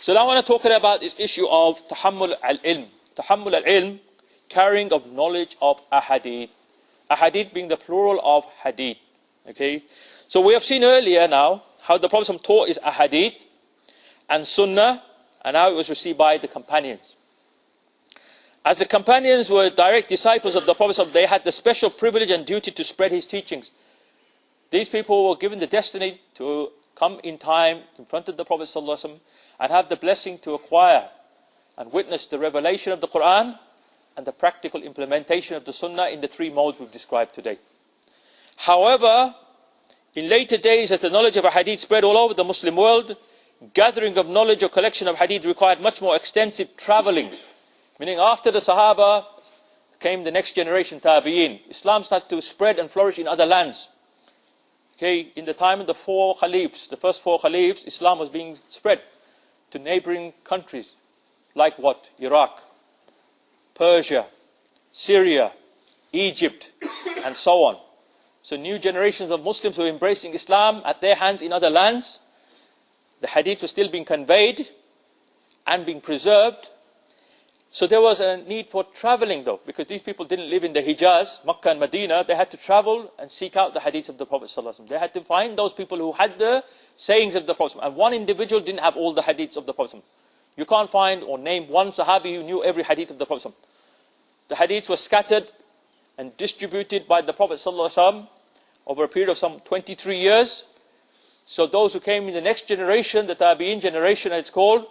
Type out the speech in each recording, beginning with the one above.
So now I want to talk about this issue of tahammul al-ilm. Tahammul al-ilm, carrying of knowledge of ahadith. Ahadith being the plural of hadith. Okay. So we have seen earlier now how the Prophet taught is ahadith and sunnah, and how it was received by the companions. As the companions were direct disciples of the Prophet, they had the special privilege and duty to spread his teachings. These people were given the destiny to come in time in front of the Prophet ﷺ and have the blessing to acquire and witness the revelation of the Quran and the practical implementation of the Sunnah in the three modes we've described today. However, in later days, as the knowledge of a hadith spread all over the Muslim world, gathering of knowledge or collection of hadith required much more extensive travelling. Meaning after the Sahaba came the next generation, Tabi'een. Islam started to spread and flourish in other lands. Okay, in the time of the four Caliphs, the first four Caliphs, Islam was being spread to neighbouring countries. Like what? Iraq, Persia, Syria, Egypt, and so on. So new generations of Muslims were embracing Islam at their hands in other lands. The hadith was still being conveyed and being preserved. So there was a need for travelling though, because these people didn't live in the Hijaz, Makkah and Medina. They had to travel and seek out the hadiths of the Prophet ﷺ. They had to find those people who had the sayings of the Prophet ﷺ. And one individual didn't have all the hadiths of the Prophet ﷺ. You can't find or name one Sahabi who knew every hadith of the Prophet ﷺ. The hadiths were scattered and distributed by the Prophet ﷺ over a period of some 23 years. So those who came in the next generation, the Tabi'een generation it's called,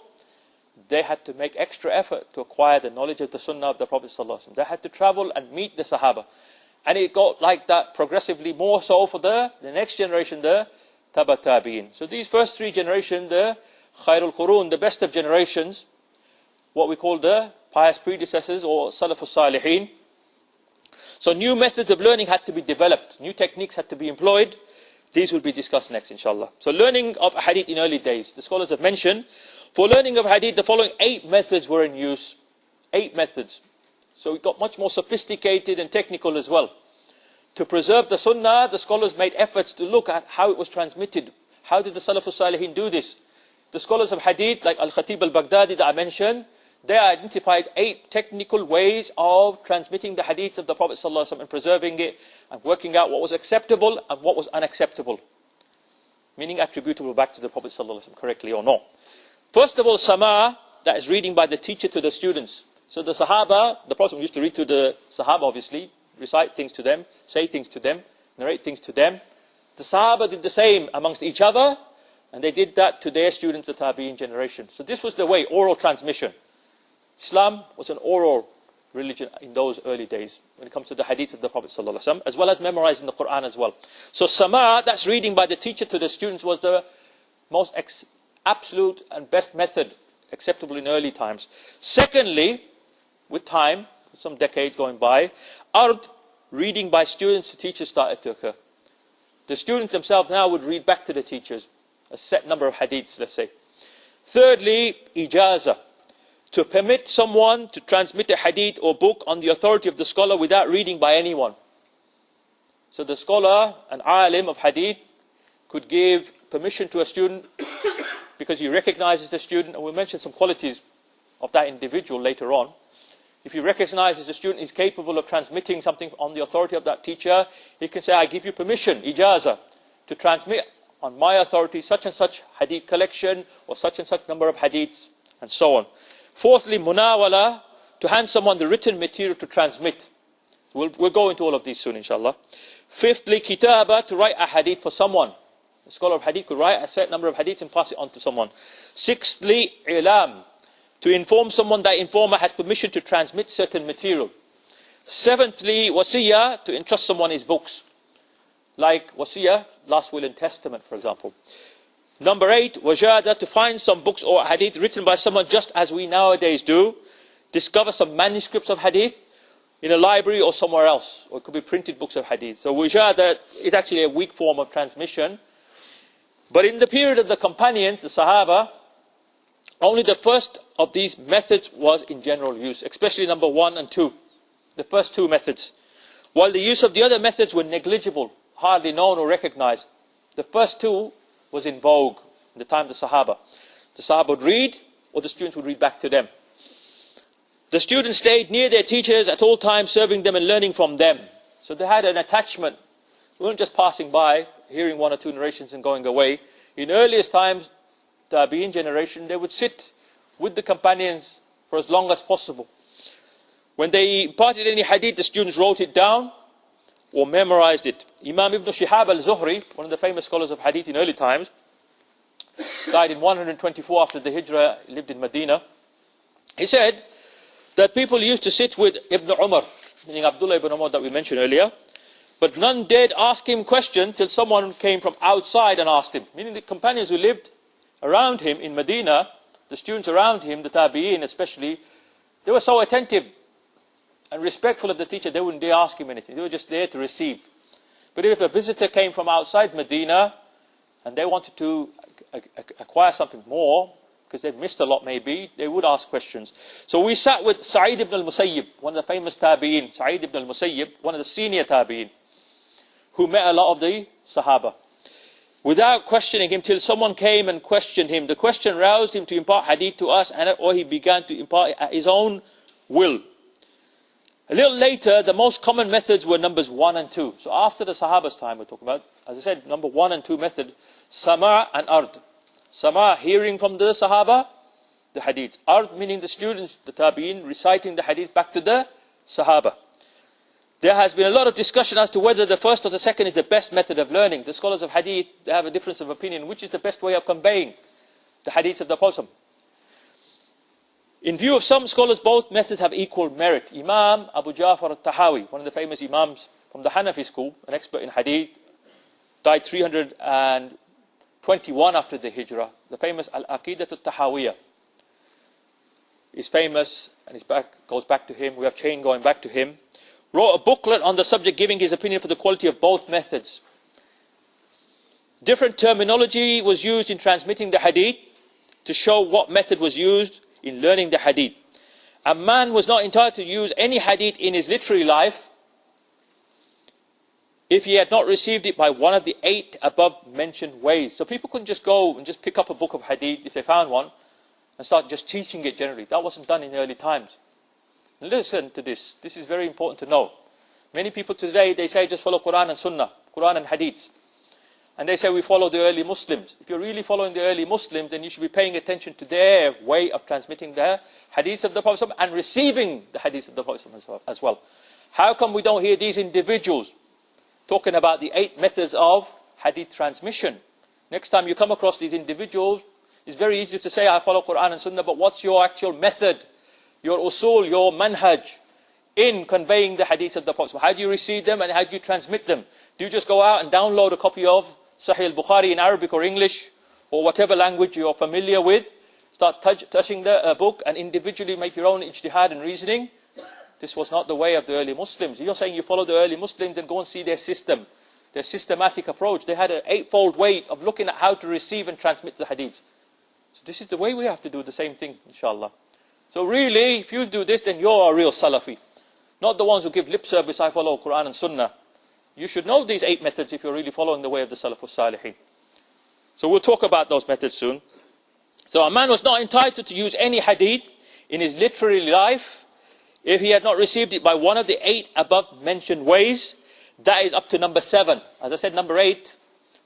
they had to make extra effort to acquire the knowledge of the Sunnah of the Prophet ﷺ. They had to travel and meet the Sahaba. And it got like that progressively more so for the next generation, the Taba Tabi'een. So these first three generations, the Khairul Qurun, the best of generations, what we call the pious predecessors or Salafus Salihin. So new methods of learning had to be developed. New techniques had to be employed. These will be discussed next, inshallah. So learning of hadith in early days. The scholars have mentioned, for learning of hadith, the following 8 methods were in use. 8 methods. So it got much more sophisticated and technical as well. To preserve the Sunnah, the scholars made efforts to look at how it was transmitted. How did the Salafus Salihin do this? The scholars of hadith, like Al-Khatib al-Baghdadi that I mentioned, they identified 8 technical ways of transmitting the hadiths of the Prophet ﷺ and preserving it and working out what was acceptable and what was unacceptable. Meaning attributable back to the Prophet ﷺ correctly or not. First of all, Sama, that is reading by the teacher to the students. So the Sahaba, the Prophet used to read to the Sahaba obviously, recite things to them, say things to them, narrate things to them. The Sahaba did the same amongst each other, and they did that to their students, the Tabi'een generation. So this was the way, oral transmission. Islam was an oral religion in those early days when it comes to the hadith of the Prophet ﷺ, as well as memorizing the Quran as well. So Sama, that's reading by the teacher to the students, was the most absolute and best method acceptable in early times. Secondly, with time, some decades going by, Ard, reading by students to teachers, started to occur. The students themselves now would read back to the teachers a set number of hadiths, let's say. Thirdly, Ijaza, to permit someone to transmit a hadith or book on the authority of the scholar without reading by anyone. So the scholar, an alim of hadith, could give permission to a student because he recognizes the student, and we'll mention some qualities of that individual later on. If he recognizes the student is capable of transmitting something on the authority of that teacher, he can say, I give you permission, Ijaza, to transmit on my authority such and such hadith collection or such and such number of hadiths, and so on. Fourthly, Munawala, to hand someone the written material to transmit. We'll go into all of these soon, inshallah. Fifthly, Kitaba, to write a hadith for someone. A scholar of hadith could write a certain number of hadiths and pass it on to someone. Sixthly, Ilam, to inform someone that informer has permission to transmit certain material. Seventhly, Wasiyah, to entrust someone his books. Like Wasiyah, last will and testament, for example. Number 8, Wajada, to find some books or hadith written by someone just as we nowadays do. Discover some manuscripts of hadith in a library or somewhere else. Or it could be printed books of hadith. So Wajada is actually a weak form of transmission. But in the period of the companions, the Sahaba, only the first of these methods was in general use. Especially number 1 and 2. The first 2 methods. While the use of the other methods were negligible, hardly known or recognized. The first 2 was in vogue in the time of the Sahaba. The Sahaba would read or the students would read back to them. The students stayed near their teachers at all times, serving them and learning from them. So they had an attachment. They weren't just passing by, hearing one or two narrations and going away. In earliest times, the Tabi'in generation, they would sit with the companions for as long as possible. When they imparted any hadith, the students wrote it down or memorized it. Imam Ibn Shihab al-Zuhri, one of the famous scholars of hadith in early times, died in 124 after the Hijrah, lived in Medina. He said that people used to sit with Ibn Umar, meaning Abdullah ibn Umar that we mentioned earlier, but none dared ask him questions till someone came from outside and asked him. Meaning the companions who lived around him in Medina, the students around him, the Tabi'in especially, they were so attentive and respectful of the teacher, they wouldn't dare ask him anything. They were just there to receive. But if a visitor came from outside Medina and they wanted to acquire something more, because they'd missed a lot maybe, they would ask questions. So we sat with Sa'id ibn al-Musayyib, one of the famous Tabi'in, Sa'id ibn al-Musayyib, one of the senior Tabi'in, who met a lot of the Sahaba. Without questioning him, till someone came and questioned him. The question roused him to impart hadith to us, or he began to impart it at his own will. A little later, the most common methods were numbers 1 and 2. So after the Sahaba's time we're talking about, as I said, number 1 and 2 method, Sama' and Ard. Sama', hearing from the Sahaba, the hadith. Ard, meaning the students, the Tabi'in, reciting the hadith back to the Sahaba. There has been a lot of discussion as to whether the first or the second is the best method of learning. The scholars of hadith, they have a difference of opinion. Which is the best way of conveying the hadiths of the Prophet? In view of some scholars, both methods have equal merit. Imam Abu Ja'far al-Tahawi, one of the famous Imams from the Hanafi school, an expert in hadith, died 321 after the Hijrah. The famous Al-Aqidat al-Tahawiyah is famous, and goes back to him. We have chain going back to him. Wrote a booklet on the subject, giving his opinion for the quality of both methods. Different terminology was used in transmitting the hadith to show what method was used in learning the hadith. A man was not entitled to use any hadith in his literary life if he had not received it by one of the 8 above mentioned ways. So people couldn't just go and just pick up a book of hadith if they found one and start just teaching it generally. That wasn't done in early times. Listen to this. This is very important to know. Many people today, they say just follow Quran and Sunnah, Quran and Hadith. And they say we follow the early Muslims. If you're really following the early Muslims, then you should be paying attention to their way of transmitting the hadiths of the Prophet and receiving the hadiths of the Prophet as well. How come we don't hear these individuals talking about the 8 methods of hadith transmission? Next time you come across these individuals, it's very easy to say, I follow Quran and Sunnah, but what's your actual method? Your usul, your manhaj in conveying the hadith of the Prophet? How do you receive them and how do you transmit them? Do you just go out and download a copy of Sahih al-Bukhari in Arabic or English or whatever language you're familiar with, start touching the book and individually make your own ijtihad and reasoning? This was not the way of the early Muslims. You're saying you follow the early Muslims, and go and see their system, their systematic approach. They had an 8-fold way of looking at how to receive and transmit the hadith. So this is the way we have to do the same thing, inshallah. So really, if you do this, then you're a real Salafi. Not the ones who give lip service, I follow Quran and Sunnah. You should know these 8 methods if you're really following the way of the Salafus Salihin. So we'll talk about those methods soon. So a man was not entitled to use any hadith in his literary life if he had not received it by one of the 8 above mentioned ways. That is up to number 7. As I said, number 8,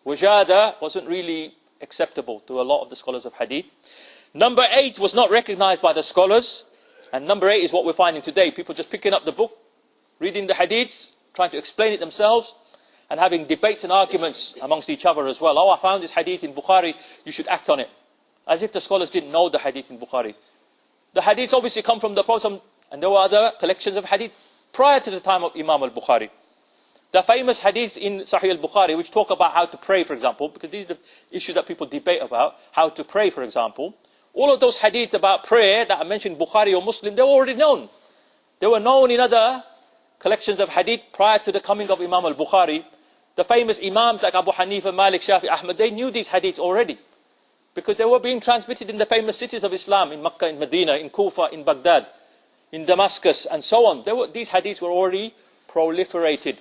wajada, wasn't really acceptable to a lot of the scholars of hadith. Number 8 was not recognized by the scholars. And number 8 is what we're finding today. People just picking up the book, reading the hadiths, trying to explain it themselves, and having debates and arguments amongst each other as well. Oh, I found this hadith in Bukhari, you should act on it. As if the scholars didn't know the hadith in Bukhari. The hadiths obviously come from the Prophet, and there were other collections of hadith prior to the time of Imam al-Bukhari. The famous hadiths in Sahih al-Bukhari, which talk about how to pray, for example, because these are the issues that people debate about, how to pray, for example. All of those hadiths about prayer that are mentioned in Bukhari or Muslim, they were already known. They were known in other collections of hadith prior to the coming of Imam al-Bukhari. The famous Imams like Abu Hanifa, Malik, Shafi, Ahmad, they knew these hadiths already. Because they were being transmitted in the famous cities of Islam, in Makkah, in Medina, in Kufa, in Baghdad, in Damascus, and so on. These hadiths were already proliferated.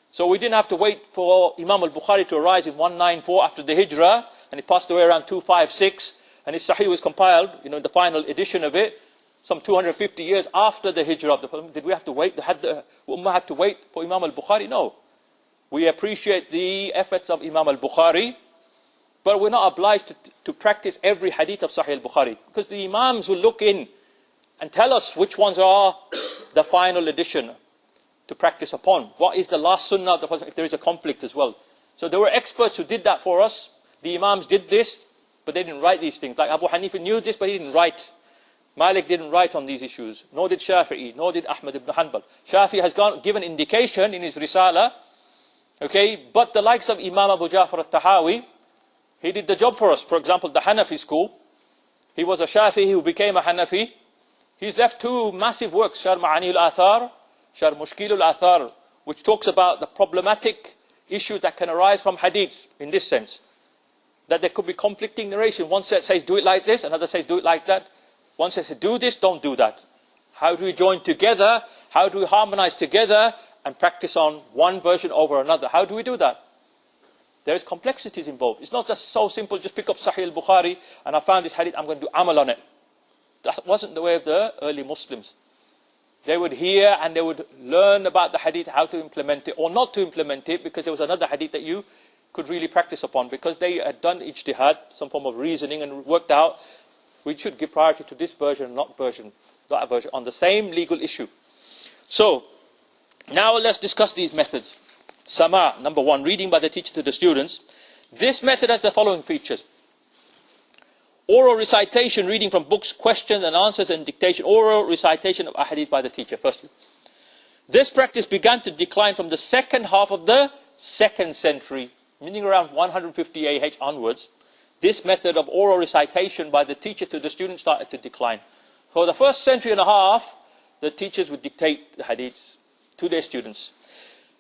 So we didn't have to wait for Imam al-Bukhari to arise in 194 after the Hijrah, and he passed away around 256, And his Sahih was compiled, the final edition of it, some 250 years after the hijrah of the Prophet. Did we have to wait? Had the Ummah had to wait for Imam al-Bukhari? No. We appreciate the efforts of Imam al-Bukhari, but we're not obliged to practice every hadith of Sahih al-Bukhari, because the Imams will look in and tell us which ones are the final edition to practice upon. What is the last sunnah of the Prophet, if there is a conflict as well. So there were experts who did that for us. The Imams did this, but they didn't write these things. Like Abu Hanifa knew this, but he didn't write. Malik didn't write on these issues, nor did Shafi'i, nor did Ahmad ibn Hanbal. Shafi'i has given indication in his Risala, okay, but the likes of Imam Abu Ja'far al-Tahawi, he did the job for us. For example, the Hanafi school, he was a Shafi'i who became a Hanafi. He's left two massive works, Shar Ma'ani al-Athar, Shar Mushkil al-Athar, which talks about the problematic issues that can arise from hadiths, in this sense. That there could be conflicting narration. One set says do it like this, another says do it like that. One says do this, don't do that. How do we join together? How do we harmonize together and practice on one version over another? How do we do that? There's complexities involved. It's not just so simple, just pick up Sahih al-Bukhari and I found this hadith, I'm going to do amal on it. That wasn't the way of the early Muslims. They would hear and they would learn about the hadith, how to implement it or not to implement it, because there was another hadith that you could really practice upon, because they had done ijtihad, some form of reasoning, and worked out we should give priority to this version, not that version, on the same legal issue. So, now let's discuss these methods. Sama, number one, reading by the teacher to the students. This method has the following features. Oral recitation, reading from books, questions and answers, and dictation. Oral recitation of ahadith by the teacher, firstly. This practice began to decline from the second half of the 2nd century, meaning around 150 AH onwards. This method of oral recitation by the teacher to the students started to decline. For the first century and a half, the teachers would dictate the hadiths to their students.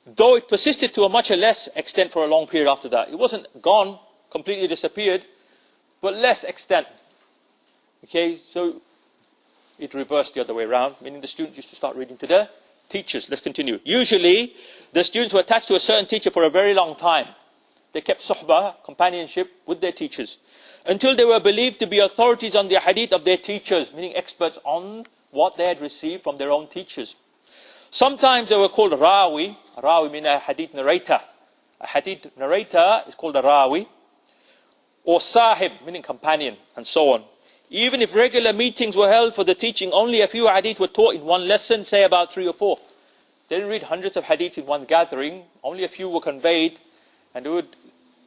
Though it persisted to a much less extent for a long period after that. It wasn't gone, completely disappeared, but less extent. Okay, so it reversed the other way around, meaning the students used to start reading to the teachers. Let's continue. Usually, the students were attached to a certain teacher for a very long time. They kept suhbah, companionship with their teachers, until they were believed to be authorities on the hadith of their teachers, meaning experts on what they had received from their own teachers. Sometimes they were called rawi. Rawi means a hadith narrator. A hadith narrator is called a rawi. Or sahib, meaning companion, and so on. Even if regular meetings were held for the teaching, only a few hadith were taught in one lesson, say about 3 or 4. They didn't read hundreds of hadiths in one gathering. Only a few were conveyed, and they would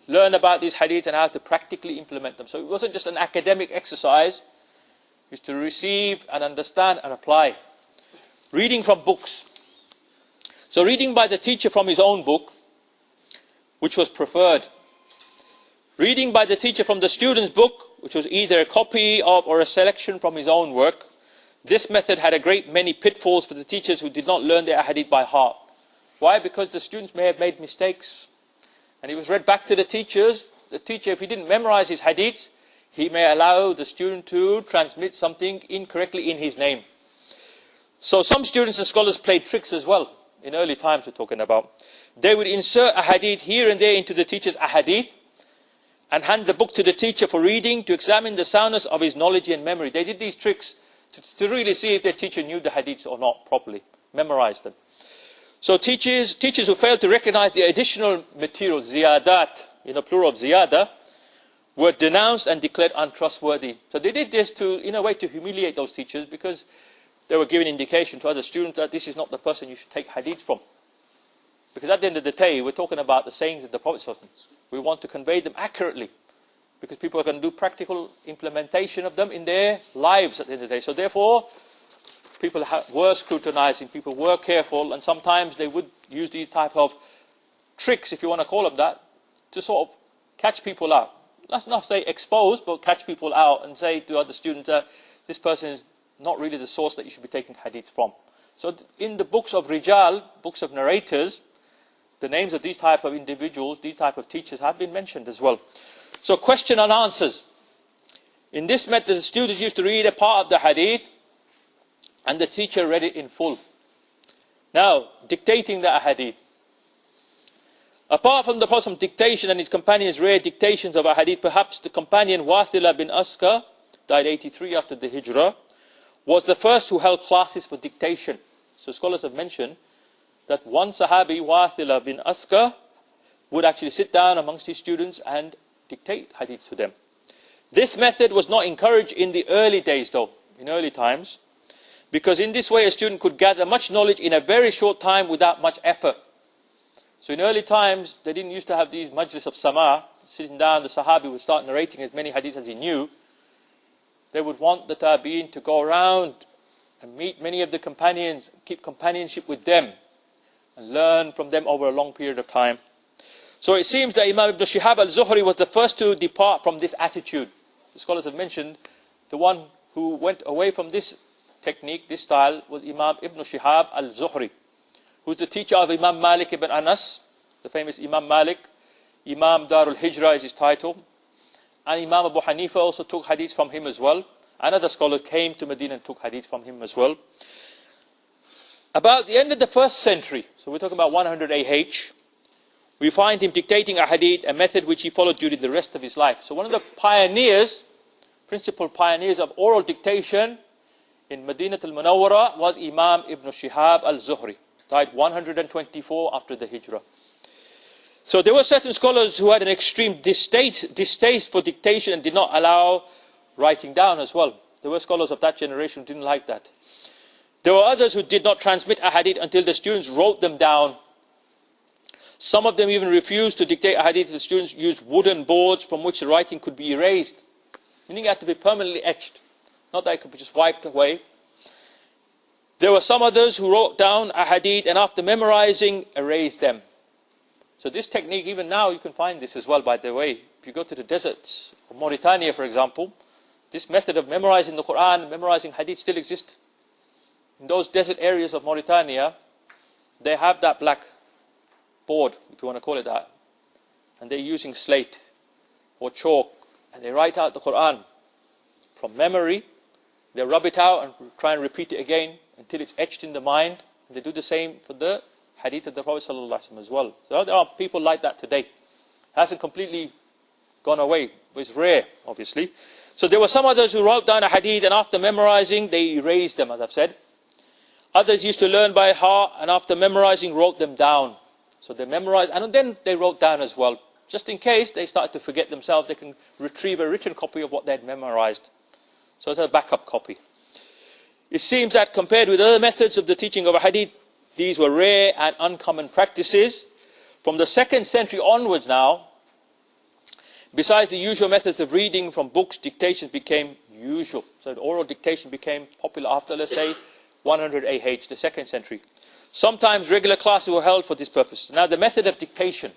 learn about these hadiths and how to practically implement them. So it wasn't just an academic exercise. It was to receive and understand and apply. Reading from books. So reading by the teacher from his own book, which was preferred. Reading by the teacher from the student's book, which was either a copy of or a selection from his own work. This method had a great many pitfalls for the teachers who did not learn their hadith by heart. Why? Because the students may have made mistakes. And it was read back to the teachers. The teacher, if he didn't memorize his hadiths, he may allow the student to transmit something incorrectly in his name. So some students and scholars played tricks as well. In early times we're talking about. They would insert a hadith here and there into the teacher's ahadith and hand the book to the teacher for reading to examine the soundness of his knowledge and memory. They did these tricks to really see if their teacher knew the hadiths or not properly, memorized them. So teachers who failed to recognize the additional material, ziyadat, plural of ziyada, were denounced and declared untrustworthy. So they did this in a way to humiliate those teachers, because they were giving indication to other students that this is not the person you should take hadith from. Because at the end of the day, we're talking about the sayings of the Prophet. We want to convey them accurately, because people are going to do practical implementation of them in their lives at the end of the day. So therefore, people were scrutinizing, people were careful, and sometimes they would use these type of tricks, if you want to call them that, to sort of catch people out. Let's not say expose, but catch people out and say to other students that this person is not really the source that you should be taking hadith from. So in the books of Rijal, books of narrators, the names of these type of individuals, these type of teachers have been mentioned as well. So question and answers. In this method, the students used to read a part of the hadith and the teacher read it in full. Now, dictating the hadith. Apart from the Prophet's dictation and his companions' rare dictations of ahadith, perhaps the companion Wathila bin Aska, died 83 after the Hijrah, was the first who held classes for dictation. So scholars have mentioned that one Sahabi, Wathila bin Aska, would actually sit down amongst his students and dictate hadith to them. This method was not encouraged in the early days though, in early times, because in this way a student could gather much knowledge in a very short time without much effort. So in early times, they didn't used to have these majlis of sama, sitting down, the Sahabi would start narrating as many hadiths as he knew. They would want the tabi'in to go around and meet many of the companions, keep companionship with them, and learn from them over a long period of time. So it seems that Imam Ibn Shihab al-Zuhri was the first to depart from this attitude. The scholars have mentioned the one who went away from this technique, this style, was Imam Ibn Shihab al-Zuhri, who's the teacher of Imam Malik ibn Anas, the famous Imam Malik. Imam Darul Hijrah is his title. And Imam Abu Hanifa also took hadith from him as well. Another scholar came to Medina and took hadith from him as well. About the end of the 1st century, so we're talking about 100 AH, we find him dictating a hadith, a method which he followed during the rest of his life. So one of the pioneers, principal pioneers of oral dictation in Madinat al-Munawwara was Imam Ibn Shihab al-Zuhri. Died 124 after the Hijrah. So there were certain scholars who had an extreme distaste for dictation and did not allow writing down as well. There were scholars of that generation who didn't like that. There were others who did not transmit a hadith until the students wrote them down. Some of them even refused to dictate a hadith. The students used wooden boards from which the writing could be erased, meaning it had to be permanently etched, not that it could be just wiped away. There were some others who wrote down a hadith and after memorizing, erased them. So this technique, even now, you can find this as well, by the way. If you go to the deserts of Mauritania, for example, this method of memorizing the Quran, memorizing hadith still exists. In those desert areas of Mauritania, they have that black board, if you want to call it that. And they're using slate or chalk, and they write out the Quran from memory. They rub it out and try and repeat it again until it's etched in the mind. And they do the same for the hadith of the Prophet ﷺ as well. So there are people like that today. It hasn't completely gone away, but it's rare, obviously. So there were some others who wrote down a hadith and after memorizing, they erased them, as I've said. Others used to learn by heart and after memorizing, wrote them down. So they memorized and then they wrote down as well. Just in case they started to forget themselves, they can retrieve a written copy of what they had memorized. So it's a backup copy. It seems that compared with other methods of the teaching of a hadith, these were rare and uncommon practices. From the 2nd century onwards now, besides the usual methods of reading from books, dictation became usual. So the oral dictation became popular after, let's say, 100 AH, the 2nd century. Sometimes regular classes were held for this purpose. Now the method of dictation.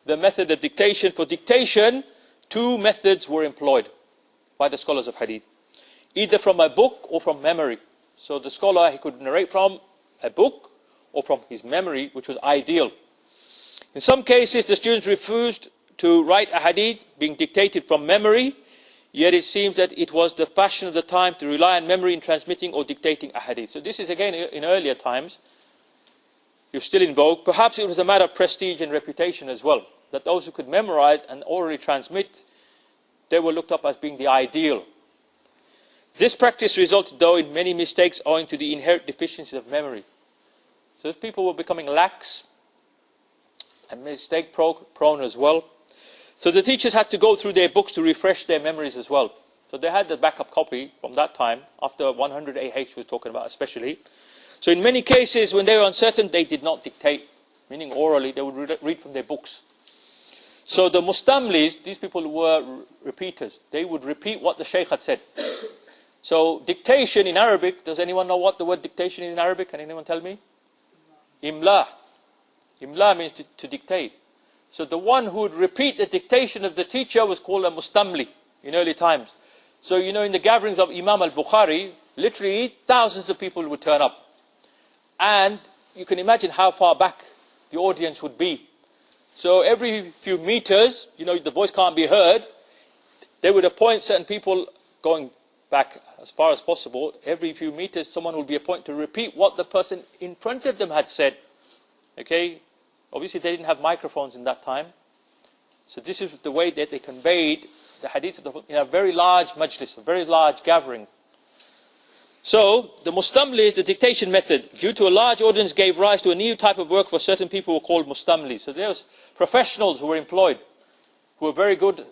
The method of dictation. For dictation, 2 methods were employed by the scholars of hadith. Either from a book or from memory. So the scholar, he could narrate from a book or from his memory, which was ideal. In some cases, the students refused to write a hadith being dictated from memory, yet it seems that it was the fashion of the time to rely on memory in transmitting or dictating a hadith. So this is again in earlier times. You're still in vogue. Perhaps it was a matter of prestige and reputation as well, that those who could memorize and orally transmit, they were looked up as being the ideal. This practice resulted, though, in many mistakes owing to the inherent deficiencies of memory. So people were becoming lax and mistake prone as well. So the teachers had to go through their books to refresh their memories as well. So they had the backup copy from that time, after 100 AH we're talking about especially. So in many cases, when they were uncertain, they did not dictate, meaning orally, they would read from their books. So the mustamlis, these people were repeaters. They would repeat what the Shaykh had said. So dictation in Arabic, does anyone know what the word dictation is in Arabic? Can anyone tell me? Imla. Imla means to dictate. So the one who would repeat the dictation of the teacher was called a mustamli in early times. So you know, in the gatherings of Imam al-Bukhari, literally thousands of people would turn up. And you can imagine how far back the audience would be. So every few meters, you know, the voice can't be heard. They would appoint certain people going back as far as possible. Every few meters, someone would be appointed to repeat what the person in front of them had said. Okay? Obviously, they didn't have microphones in that time. So this is the way that they conveyed the hadith in a very large majlis, a very large gathering. So, the mustamli is the dictation method. Due to a large audience gave rise to a new type of work for certain people who were called mustamli. So there was professionals who were employed, who were very good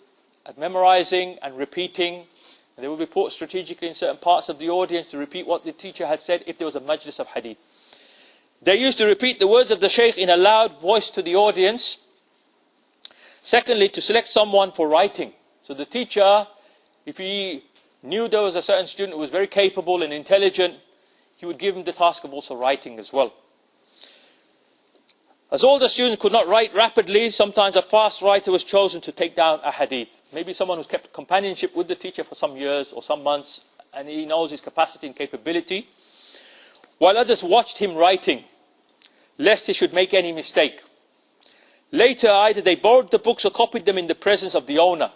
at memorizing and repeating. And they would be put strategically in certain parts of the audience to repeat what the teacher had said if there was a majlis of hadith. They used to repeat the words of the shaykh in a loud voice to the audience. Secondly, to select someone for writing. So the teacher, if he knew there was a certain student who was very capable and intelligent, he would give him the task of also writing as well. As all the students could not write rapidly, sometimes a fast writer was chosen to take down a hadith. Maybe someone who's kept companionship with the teacher for some years or some months, and he knows his capacity and capability, while others watched him writing, lest he should make any mistake. Later, either they borrowed the books or copied them in the presence of the owner,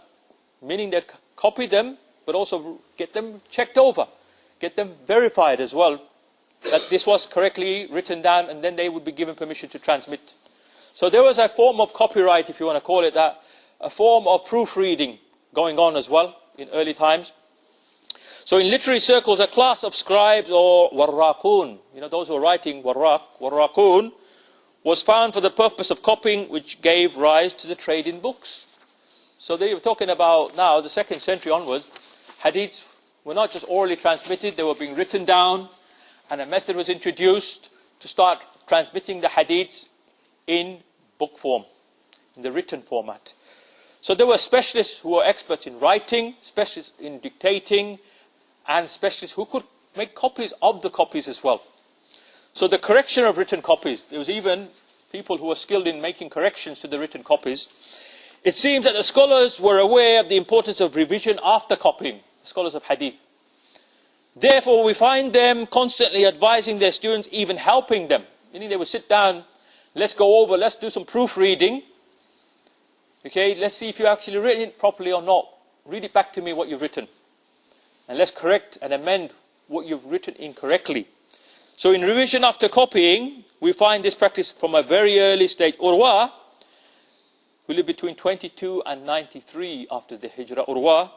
meaning they copied them, but also get them checked over, get them verified as well, that this was correctly written down, and then they would be given permission to transmit. So there was a form of copyright, if you want to call it that, a form of proofreading going on as well in early times. So in literary circles, a class of scribes or warraqun, those who are writing warraqun, was found for the purpose of copying, which gave rise to the trade in books. So they were talking about now, the 2nd century onwards, hadiths were not just orally transmitted, they were being written down, and a method was introduced to start transmitting the hadiths in book form, in the written format. So there were specialists who were experts in writing, specialists in dictating, and specialists who could make copies of the copies as well. So the correction of written copies, there was even people who were skilled in making corrections to the written copies. It seems that the scholars were aware of the importance of revision after copying, the scholars of hadith. Therefore, we find them constantly advising their students, even helping them. Meaning they would sit down, let's go over, let's do some proofreading. Okay, let's see if you actually written it properly or not. Read it back to me what you've written. And let's correct and amend what you've written incorrectly. So in revision after copying, we find this practice from a very early stage. Urwa, who lived between 22 and 93 after the Hijrah, Urwa,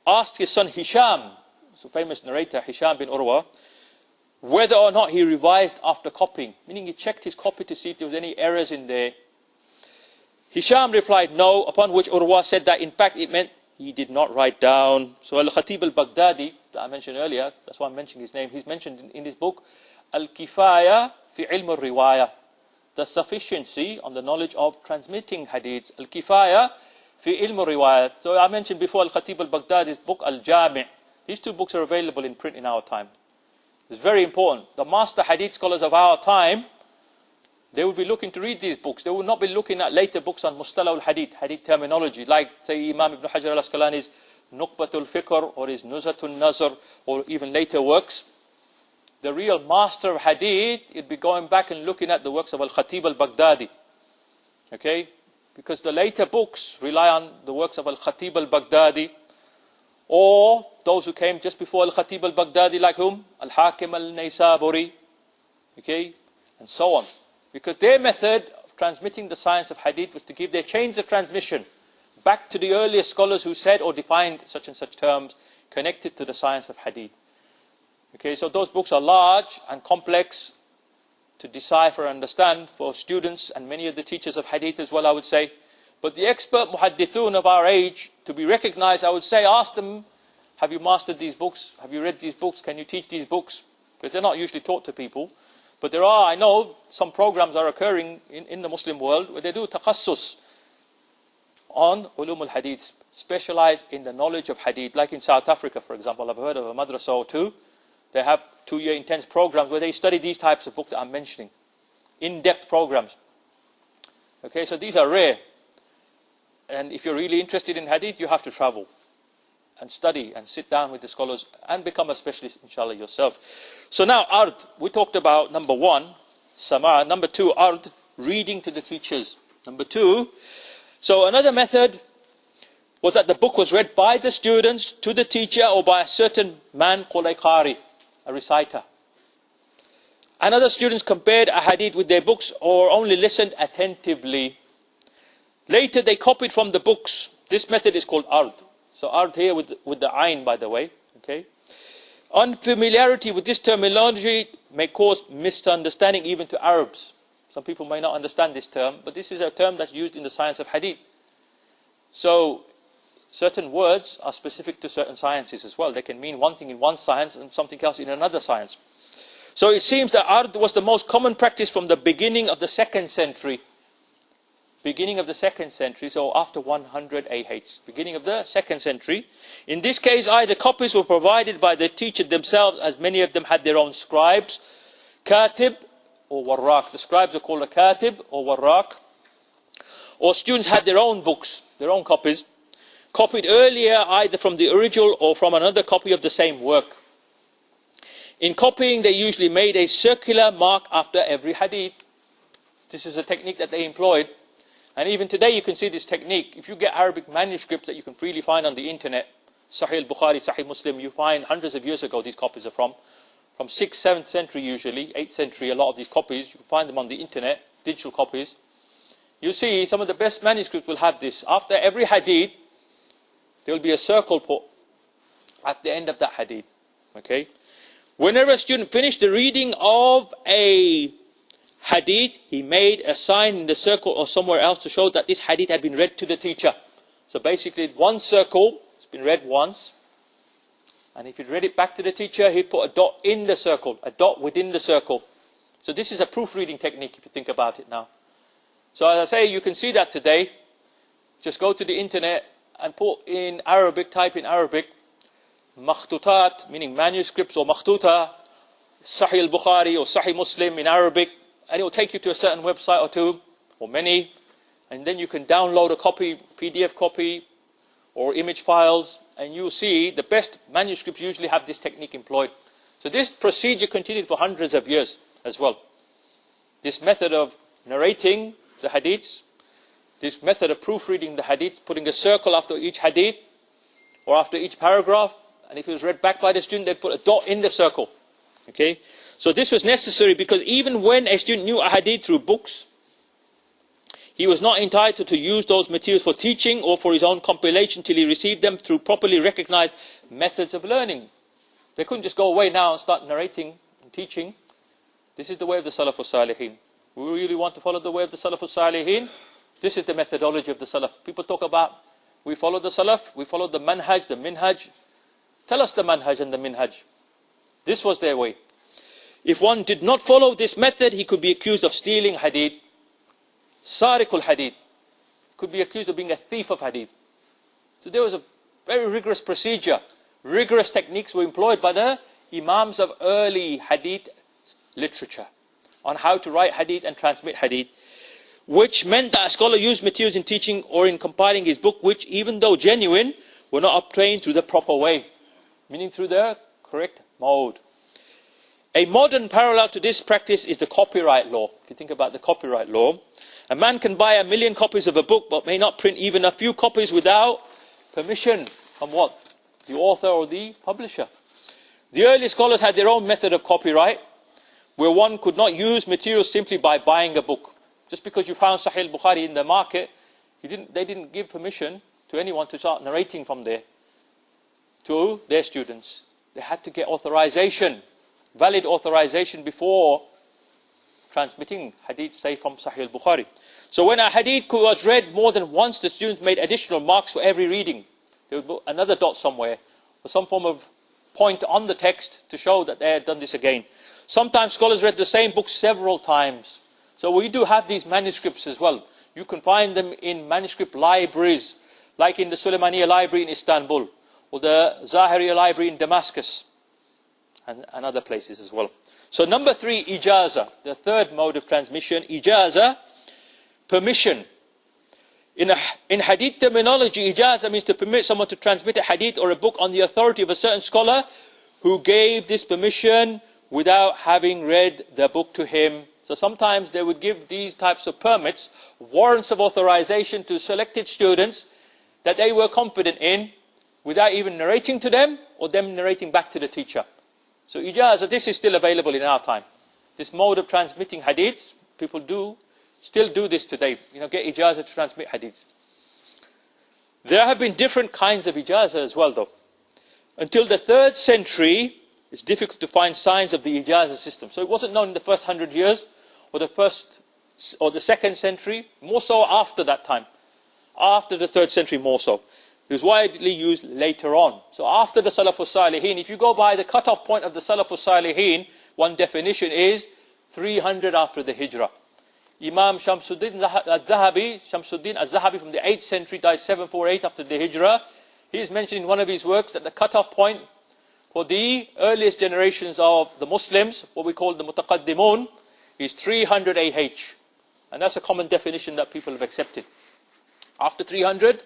asked his son Hisham, so famous narrator Hisham bin Urwa, whether or not he revised after copying, meaning he checked his copy to see if there was any errors in there. Hisham replied no, upon which Urwa said that in fact it meant he did not write down. So Al-Khatib al-Baghdadi, that I mentioned earlier, that's why I'm mentioning his name, he's mentioned in his book, Al-Kifaya fi ilm al-riwaya, the sufficiency on the knowledge of transmitting hadiths. Al-Kifaya fi ilm al-riwaya. So I mentioned before Al-Khatib al-Baghdadi's book, Al-Jami'. These 2 books are available in print in our time. It's very important. The master hadith scholars of our time, they would be looking to read these books. They would not be looking at later books on Mustalah al-Hadith, hadith terminology, like say Imam Ibn Hajar al-Asqalani's Nuqbatul Fikr or his Nuzatul Nazar or even later works. The real master of hadith, it'd be going back and looking at the works of Al-Khatib al-Baghdadi. Okay? Because the later books rely on the works of Al-Khatib al-Baghdadi or those who came just before Al-Khatib al-Baghdadi, like whom? Al-Hakim al-Naysaburi. Okay? And so on. Because their method of transmitting the science of hadith was to give their chains of transmission back to the earliest scholars who said or defined such and such terms connected to the science of hadith. Okay, so those books are large and complex to decipher and understand for students and many of the teachers of hadith as well, I would say. But the expert muhaddithun of our age, to be recognized, I would say, ask them, have you mastered these books? Have you read these books? Can you teach these books? Because they're not usually taught to people. But there are, I know, some programs are occurring in the Muslim world where they do takhassus on ulum al-hadith, specialized in the knowledge of hadith. Like in South Africa, for example, I've heard of a madrasa or 2. They have 2-year intense programs where they study these types of books that I'm mentioning. In-depth programs. Okay, so these are rare. And if you're really interested in hadith, you have to travel and study and sit down with the scholars and become a specialist, inshallah, yourself. So now, ard, we talked about number 1, sama. Number 2, ard, reading to the teachers. Number 2, so another method was that the book was read by the students to the teacher or by a certain man called a qari, a reciter. and other students compared a hadith with their books or only listened attentively. Later they copied from the books. This method is called ard. So ard here with the ayn, by the way. Okay. Unfamiliarity with this terminology may cause misunderstanding even to Arabs. Some people may not understand this term, but this is a term that's used in the science of hadith. So certain words are specific to certain sciences as well. They can mean one thing in one science and something else in another science. So it seems that ard was the most common practice from the beginning of the 2nd century. Beginning of the 2nd century, so after 100 AH. Beginning of the 2nd century. In this case, either copies were provided by the teacher themselves, as many of them had their own scribes, katib or warraq. The scribes are called a katib or warraq. Or students had their own books, their own copies, copied earlier either from the original or from another copy of the same work. In copying, they usually made a circular mark after every hadith. This is a technique that they employed. And even today you can see this technique. If you get Arabic manuscripts that you can freely find on the internet, Sahih al-Bukhari, Sahih Muslim, you find hundreds of years ago these copies are from 6th, 7th century usually, 8th century, a lot of these copies, you can find them on the internet, digital copies. You see some of the best manuscripts will have this. After every hadith, there will be a circle put at the end of that hadith. Okay? Whenever a student finished the reading of a hadith, he made a sign in the circle or somewhere else to show that this hadith had been read to the teacher. So basically, one circle, it's been read once. And if he'd read it back to the teacher, he'd put a dot in the circle, a dot within the circle. So this is a proofreading technique if you think about it now. So as I say, you can see that today. Just go to the internet and put in Arabic, type in Arabic, makhtutat, meaning manuscripts or makhtuta, Sahih al-Bukhari or Sahih Muslim in Arabic, and it will take you to a certain website or two, or many, and then you can download a copy, PDF copy, or image files, and you'll see the best manuscripts usually have this technique employed. So this procedure continued for hundreds of years as well. This method of narrating the hadiths, this method of proofreading the hadiths, putting a circle after each hadith, or after each paragraph, and if it was read back by the student, they'd put a dot in the circle. Okay? So this was necessary because even when a student knew a hadith through books, he was not entitled to use those materials for teaching or for his own compilation till he received them through properly recognized methods of learning. They couldn't just go away now and start narrating and teaching. This is the way of the Salaf al-Salihin. We really want to follow the way of the Salaf al-Salihin. This is the methodology of the Salaf. People talk about, we follow the Salaf, we follow the manhaj, the minhaj. Tell us the manhaj and the minhaj. This was their way. If one did not follow this method, he could be accused of stealing hadith. Sariqul hadith. Could be accused of being a thief of hadith. So there was a very rigorous procedure. Rigorous techniques were employed by the imams of early hadith literature on how to write hadith and transmit hadith, which meant that a scholar used materials in teaching or in compiling his book, which, even though genuine, were not obtained through the proper way, meaning through the correct mode. A modern parallel to this practice is the copyright law. If you think about the copyright law, a man can buy 1 million copies of a book but may not print even a few copies without permission from what? The author or the publisher. The early scholars had their own method of copyright, where one could not use materials simply by buying a book. Just because you found Sahih al-Bukhari in the market, they didn't give permission to anyone to start narrating from there to their students. They had to get authorization, valid authorization before transmitting hadith, say from Sahih al-Bukhari. So when a hadith was read more than once, the students made additional marks for every reading. They would put another dot somewhere, or some form of point on the text to show that they had done this again. Sometimes scholars read the same book several times. So we do have these manuscripts as well. You can find them in manuscript libraries, like in the Suleymaniya library in Istanbul, or the Zahiriya library in Damascus, and other places as well. So number 3, Ijaza, the third mode of transmission. Ijaza, permission. In hadith terminology, Ijaza means to permit someone to transmit a hadith or a book on the authority of a certain scholar who gave this permission without having read the book to him. So sometimes they would give these types of permits, warrants of authorization to selected students that they were confident in, without even narrating to them or them narrating back to the teacher. So Ijaza, this is still available in our time. This mode of transmitting hadiths, people still do this today. Get Ijaza to transmit hadiths. There have been different kinds of Ijaza as well though. Until the 3rd century, it's difficult to find signs of the Ijaza system. So it wasn't known in the first 100 years, or the 2nd century, more so after that time. After the 3rd century, more so. It was widely used later on. So after the Salafus Salihin, if you go by the cut-off point of the Salafus Salihin, one definition is 300 after the Hijrah. Imam Shamsuddin al-Zahabi from the 8th century, died 748 after the Hijrah. He is mentioned in one of his works that the cut-off point for the earliest generations of the Muslims, what we call the Mutaqaddimun, is 300 AH. And that's a common definition that people have accepted. After 300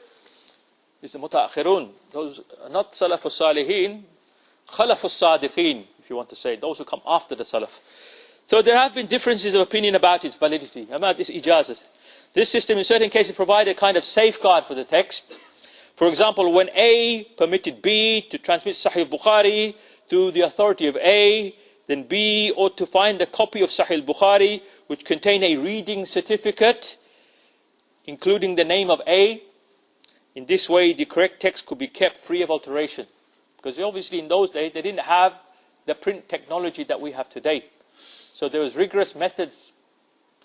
is the Mutaakhirun. Those are not Salafus Salihin, Khalafus Sadiqeen, if you want to say, those who come after the Salaf. So there have been differences of opinion about its validity, about this Ijazah. This system in certain cases provided a kind of safeguard for the text. For example, when A permitted B to transmit Sahih Bukhari through the authority of A, then B ought to find a copy of Sahih Bukhari which contained a reading certificate, including the name of A. In this way, the correct text could be kept free of alteration. Because obviously in those days, they didn't have the print technology that we have today. So there was rigorous methods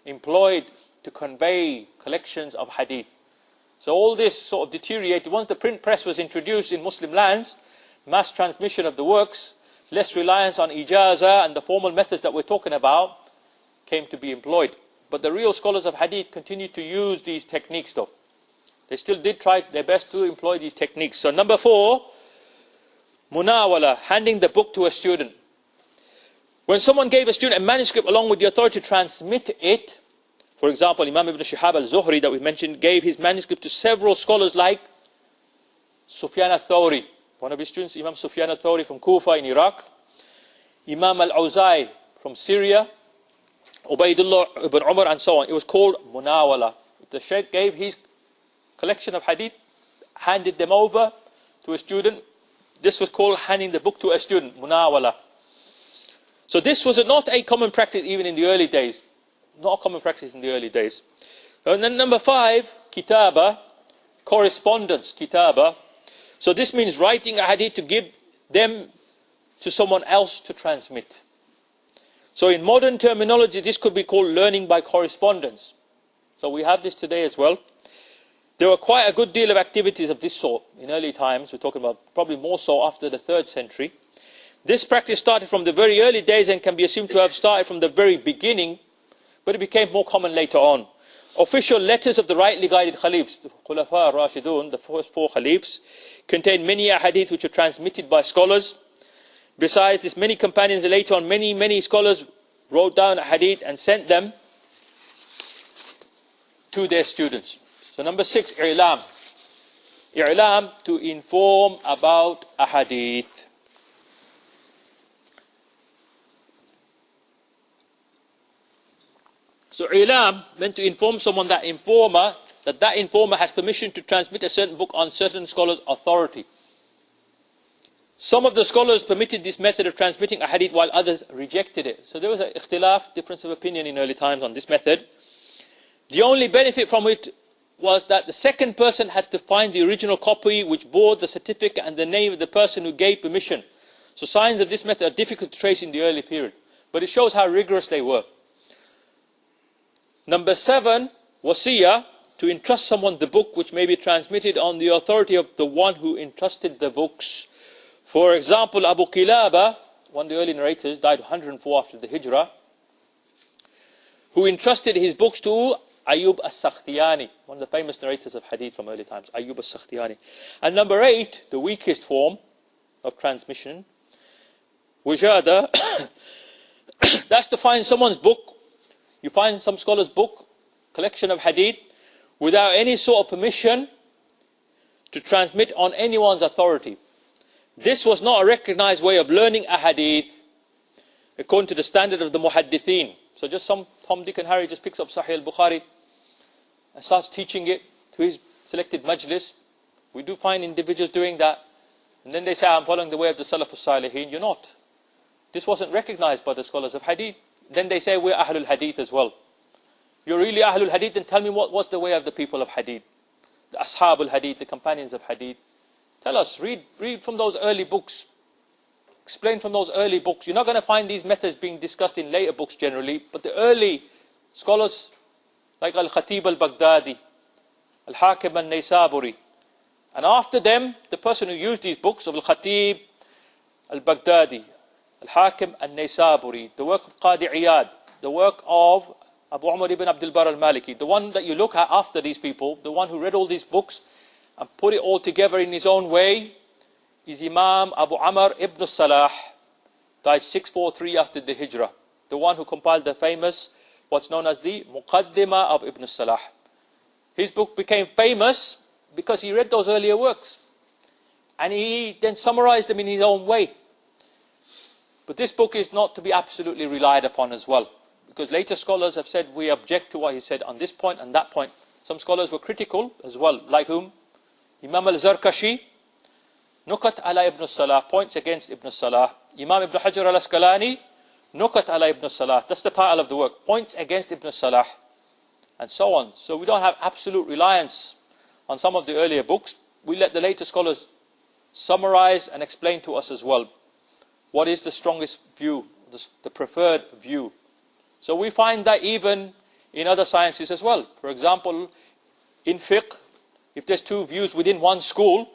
employed to convey collections of hadith. So all this sort of deteriorated. Once the print press was introduced in Muslim lands, mass transmission of the works, less reliance on Ijaza and the formal methods that we're talking about came to be employed. But the real scholars of hadith continued to use these techniques though. They still did try their best to employ these techniques. So number 4, munawala, handing the book to a student. When someone gave a student a manuscript along with the authority to transmit it, for example, Imam Ibn Shihab al-Zuhri that we mentioned gave his manuscript to several scholars like Sufyan al-Thawri, one of his students, Imam Sufyan al-Thawri from Kufa in Iraq, Imam al-Awza'i from Syria, Ubaidullah ibn Umar and so on. It was called munawala. The Shaykh gave his collection of hadith, handed them over to a student. This was called handing the book to a student, munawala. So this was not a common practice even in the early days. Not a common practice in the early days. And then number 5, kitaba, correspondence, kitaba. So this means writing a hadith to give them to someone else to transmit. So in modern terminology, this could be called learning by correspondence. So we have this today as well. There were quite a good deal of activities of this sort in early times. We're talking about probably more so after the 3rd century. This practice started from the very early days and can be assumed to have started from the very beginning, but it became more common later on. Official letters of the rightly guided Khalifs, the Khulafa Rashidun, the first 4 Khalifs, contain many ahadith which are transmitted by scholars. Besides this, many companions later on, many scholars wrote down ahadith and sent them to their students. So number 6, i'lam. I'lam, to inform about ahadith. So i'lam meant to inform someone, that informer has permission to transmit a certain book on certain scholars' authority. Some of the scholars permitted this method of transmitting a hadith while others rejected it. So there was an ikhtilaf, difference of opinion in early times on this method. The only benefit from it was that the second person had to find the original copy which bore the certificate and the name of the person who gave permission. So signs of this method are difficult to trace in the early period. But it shows how rigorous they were. Number 7, wasiyah, to entrust someone the book which may be transmitted on the authority of the one who entrusted the books. For example, Abu Qilaba, one of the early narrators, died 104 after the Hijrah, who entrusted his books to Ayyub as-Sakhtiyani, one of the famous narrators of hadith from early times, Ayyub as-Sakhtiyani. And number 8, the weakest form of transmission, wujada, that's to find someone's book. You find some scholar's book, collection of hadith, without any sort of permission to transmit on anyone's authority. This was not a recognized way of learning a hadith according to the standard of the muhaddithin. So just some Tom, Dick and Harry just picks up Sahih al-Bukhari and starts teaching it to his selected majlis. We do find individuals doing that. And then they say, I'm following the way of the Salafus Salihin. You're not. This wasn't recognized by the scholars of hadith. then they say we're Ahlul Hadith as well. You're really Ahlul Hadith, then tell me what's the way of the people of Hadith. The Ashabul Hadith, the companions of Hadith. Tell us, read from those early books. Explain from those early books. You're not going to find these methods being discussed in later books generally, but the early scholars like Al-Khatib al-Baghdadi, Al-Hakim al-Naysaburi, and after them, the person who used these books of Al-Khatib al-Baghdadi, Al-Hakim al-Naysaburi, the work of Qadi Iyad, the work of Abu Umar ibn Abdul Bar al-Maliki, the one that you look at after these people, the one who read all these books and put it all together in his own way, is Imam Abu Amr ibn Salah, died 643 after the Hijrah, the one who compiled the famous, what's known as the Muqaddimah of Ibn Salah. His book became famous because he read those earlier works and he then summarized them in his own way. But this book is not to be absolutely relied upon as well, because later scholars have said we object to what he said on this point and that point. Some scholars were critical as well, like whom? Imam al-Zarkashi, Nukat ala Ibn Salah, points against Ibn Salah. Imam Ibn Hajar al-Asqalani, Nukat ala Ibn Salah, that's the title of the work, points against Ibn Salah, and so on. So we don't have absolute reliance on some of the earlier books. We let the later scholars summarize and explain to us as well what is the strongest view, the preferred view. So we find that even in other sciences as well. For example, in fiqh, if there's two views within one school,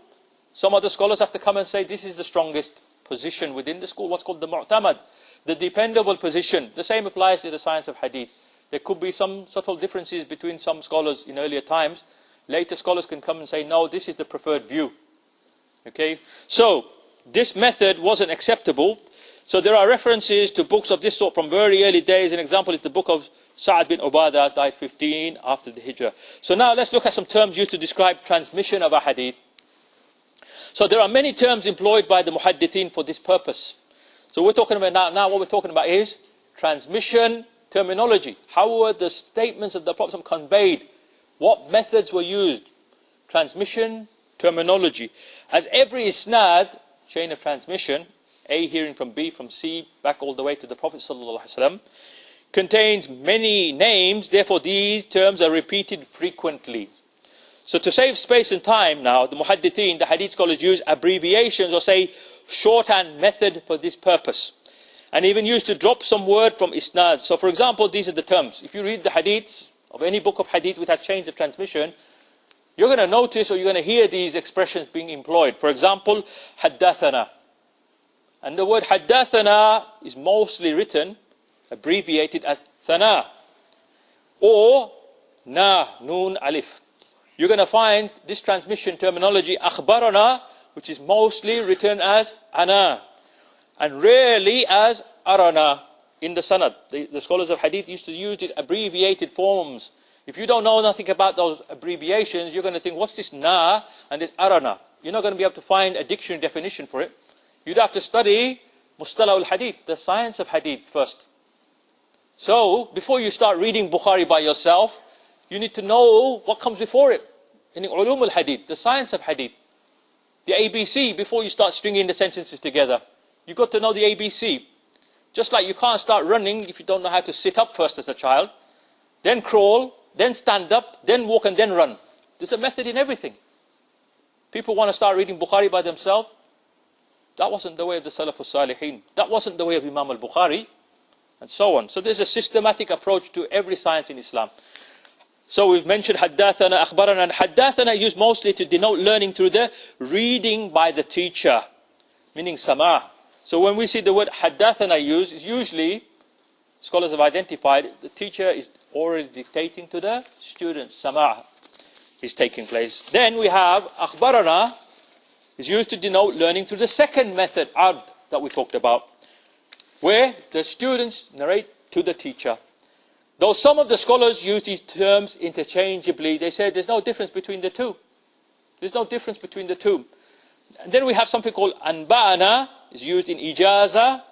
some other scholars have to come and say this is the strongest position within the school, what's called the mu'tamad, the dependable position. The same applies to the science of hadith. There could be some subtle differences between some scholars in earlier times. Later scholars can come and say, no, this is the preferred view. Okay, so this method wasn't acceptable. So there are references to books of this sort from very early days. An example is the book of Sa'ad bin Ubadah, died 15 after the Hijrah. So now let's look at some terms used to describe transmission of a hadith. So there are many terms employed by the muhaddithin for this purpose. So we're talking about now what we're talking about is transmission terminology. How were the statements of the Prophet conveyed? What methods were used? Transmission terminology. As every isnad, chain of transmission, A hearing from B, from C, back all the way to the Prophet ﷺ, contains many names, therefore these terms are repeated frequently. So to save space and time now, the muhaddithin, the hadith scholars use abbreviations or say shorthand method for this purpose. And even used to drop some word from isnad. So for example, these are the terms. If you read the hadiths of any book of hadith which has chains of transmission, you're going to notice or you're going to hear these expressions being employed. For example, haddathana. And the word haddathana is mostly written, abbreviated as thana. Or na, noon, alif. You're going to find this transmission terminology, akhbarana, which is mostly written as ana. And rarely as arana in the sanad. The scholars of hadith used to use these abbreviated forms. If you don't know nothing about those abbreviations, you're going to think, what's this na and this arana? You're not going to be able to find a dictionary definition for it. You'd have to study mustalah al-hadith, the science of hadith first. So, before you start reading Bukhari by yourself, you need to know what comes before it. In ulum al-hadith, the science of hadith. The ABC, before you start stringing the sentences together. You've got to know the ABC. Just like you can't start running if you don't know how to sit up first as a child, then crawl, then stand up, then walk and then run. There's a method in everything. People want to start reading Bukhari by themselves. That wasn't the way of the Salaf al-Salihin. That wasn't the way of Imam al-Bukhari, and so on. So there's a systematic approach to every science in Islam. So we've mentioned haddathana, akhbarana, and haddathana is used mostly to denote learning through the reading by the teacher, meaning sama'. So when we see the word haddathana used, it's usually, scholars have identified, the teacher is already dictating to the students, sama' is taking place. Then we have akhbarana, is used to denote learning through the second method, ard, that we talked about, where the students narrate to the teacher. Though some of the scholars use these terms interchangeably, they say there's no difference between the two. There's no difference between the two. And then we have something called anba'ana, is used in Ijaza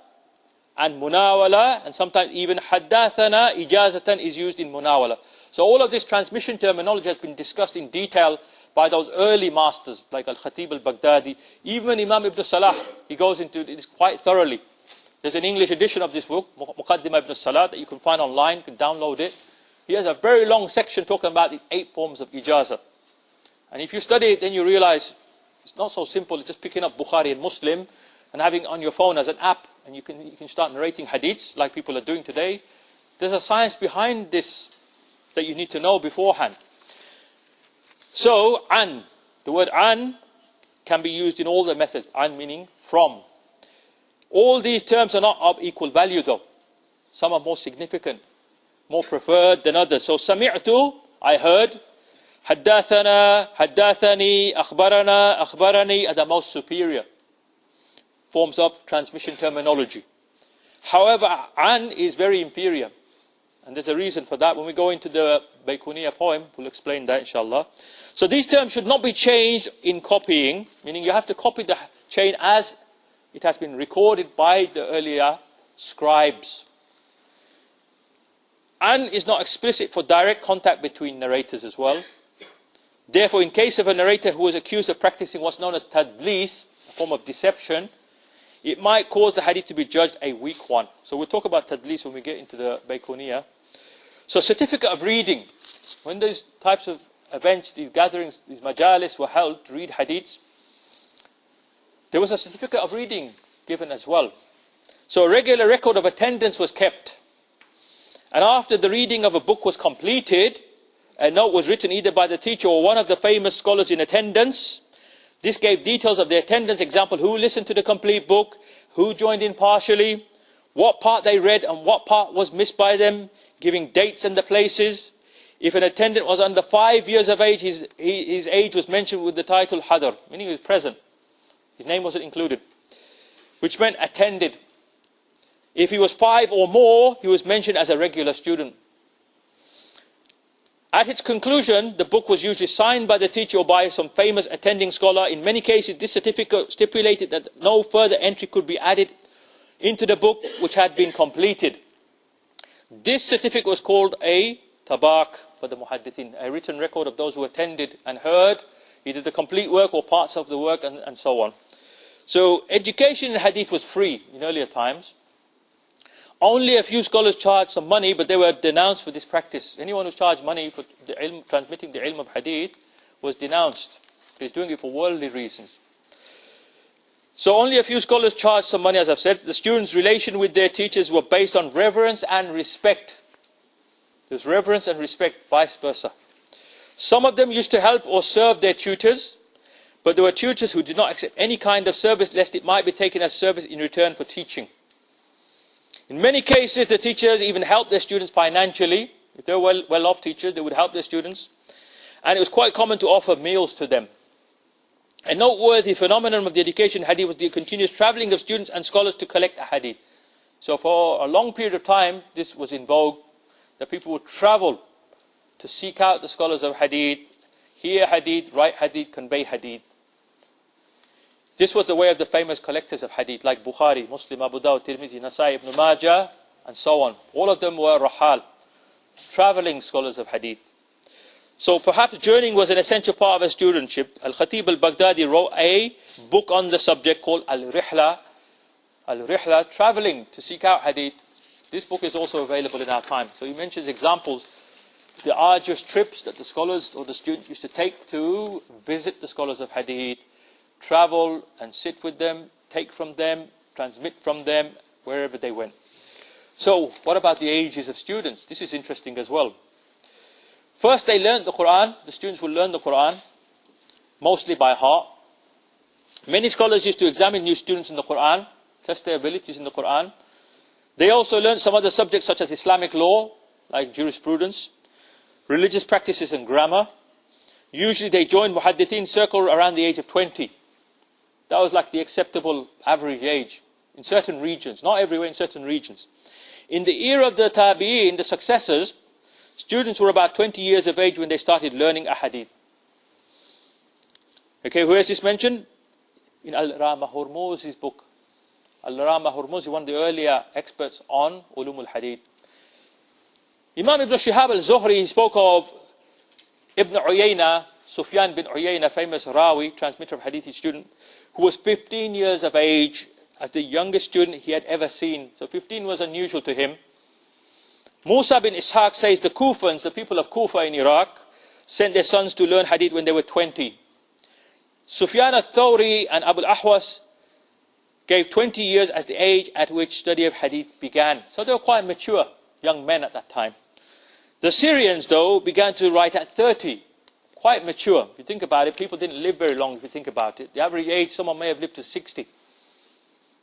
and munawala, and sometimes even haddathana, ijazatan is used in munawala. So all of this transmission terminology has been discussed in detail by those early masters like Al-Khatib al-Baghdadi. Even Imam Ibn Salah, he goes into this quite thoroughly. There's an English edition of this book, Muqaddimah ibn Salat, that you can find online, you can download it. He has a very long section talking about these 8 forms of Ijaza. And if you study it, then you realize it's not so simple. It's just picking up Bukhari and Muslim and having it on your phone as an app, and you can start narrating hadiths like people are doing today. There's a science behind this that you need to know beforehand. So, an, the word an can be used in all the methods. An meaning from. All these terms are not of equal value though. Some are more significant, more preferred than others. So, sami'tu, I heard. Haddathana, haddathani, akhbarana, akhbarani are the most superior forms of transmission terminology. However, an is very inferior. And there's a reason for that. When we go into the Baykuniya poem, we'll explain that inshallah. So these terms should not be changed in copying, meaning you have to copy the chain as it has been recorded by the earlier scribes. An is not explicit for direct contact between narrators as well. Therefore, in case of a narrator who is accused of practicing what's known as tadlis, a form of deception, it might cause the hadith to be judged a weak one. So we'll talk about tadlis when we get into the Baykuniya. So certificate of reading. When these types of events, these gatherings, these majalis were held to read hadiths, there was a certificate of reading given as well. So a regular record of attendance was kept. And after the reading of a book was completed, a note was written either by the teacher or one of the famous scholars in attendance. This gave details of the attendance, example, who listened to the complete book, who joined in partially, what part they read and what part was missed by them, giving dates and the places. If an attendant was under 5 years of age, his age was mentioned with the title Hadar, meaning he was present. His name wasn't included, which meant attended. If he was 5 or more, he was mentioned as a regular student. At its conclusion, the book was usually signed by the teacher or by some famous attending scholar. In many cases, this certificate stipulated that no further entry could be added into the book which had been completed. This certificate was called a tabaq for the muhaddithin, a written record of those who attended and heard either the complete work or parts of the work and so on. So education in hadith was free in earlier times. Only a few scholars charged some money, but they were denounced for this practice. Anyone who charged money for the ilm, transmitting the ilm of hadith was denounced. He's doing it for worldly reasons. So only a few scholars charged some money, as I've said. The students' relation with their teachers were based on reverence and respect. There's reverence and respect, vice versa. Some of them used to help or serve their tutors, but there were tutors who did not accept any kind of service lest it might be taken as service in return for teaching. In many cases, the teachers even helped their students financially. If they were well-off teachers, they would help their students. And it was quite common to offer meals to them. A noteworthy phenomenon of the education hadith was the continuous travelling of students and scholars to collect a hadith. So for a long period of time, this was in vogue, that people would travel to seek out the scholars of hadith, hear hadith, write hadith, convey hadith. This was the way of the famous collectors of hadith, like Bukhari, Muslim, Abu Dawud, Tirmidhi, Nasai, Ibn Majah, and so on. All of them were rahal, travelling scholars of hadith. So perhaps journeying was an essential part of a studentship. Al-Khatib al-Baghdadi wrote a book on the subject called Al-Rihla. Al-Rihla, travelling to seek out hadith. This book is also available in our time. So he mentions examples, the arduous trips that the scholars or the students used to take to visit the scholars of hadith, travel and sit with them, take from them, transmit from them, wherever they went. So, what about the ages of students? This is interesting as well. First, they learned the Quran. The students will learn the Quran, mostly by heart. Many scholars used to examine new students in the Quran, test their abilities in the Quran. They also learned some other subjects such as Islamic law, like jurisprudence, religious practices and grammar. Usually they joined muhaddithin circle around the age of 20. That was like the acceptable average age in certain regions, not everywhere, in certain regions. In the era of the tabi'in, the successors, students were about 20 years of age when they started learning ahadith. Okay, where is this mentioned? In Al-Rama Hormuzi's book. Al-Rama Hormuzi, one of the earlier experts on Ulum al-Hadith. Imam Ibn Shihab al-Zuhri, he spoke of Ibn Uyayna, Sufyan bin Uyayna, famous Rawi, transmitter of Hadithi student, who was 15 years of age as the youngest student he had ever seen. So 15 was unusual to him. Musa bin Ishaq says the Kufans, the people of Kufa in Iraq, sent their sons to learn hadith when they were 20. Sufyan al-Thawri and Abu al-Ahwas gave 20 years as the age at which study of hadith began. So they were quite mature young men at that time. The Syrians, though, began to write at 30. Quite mature. If you think about it, people didn't live very long if you think about it. The average age, someone may have lived to 60.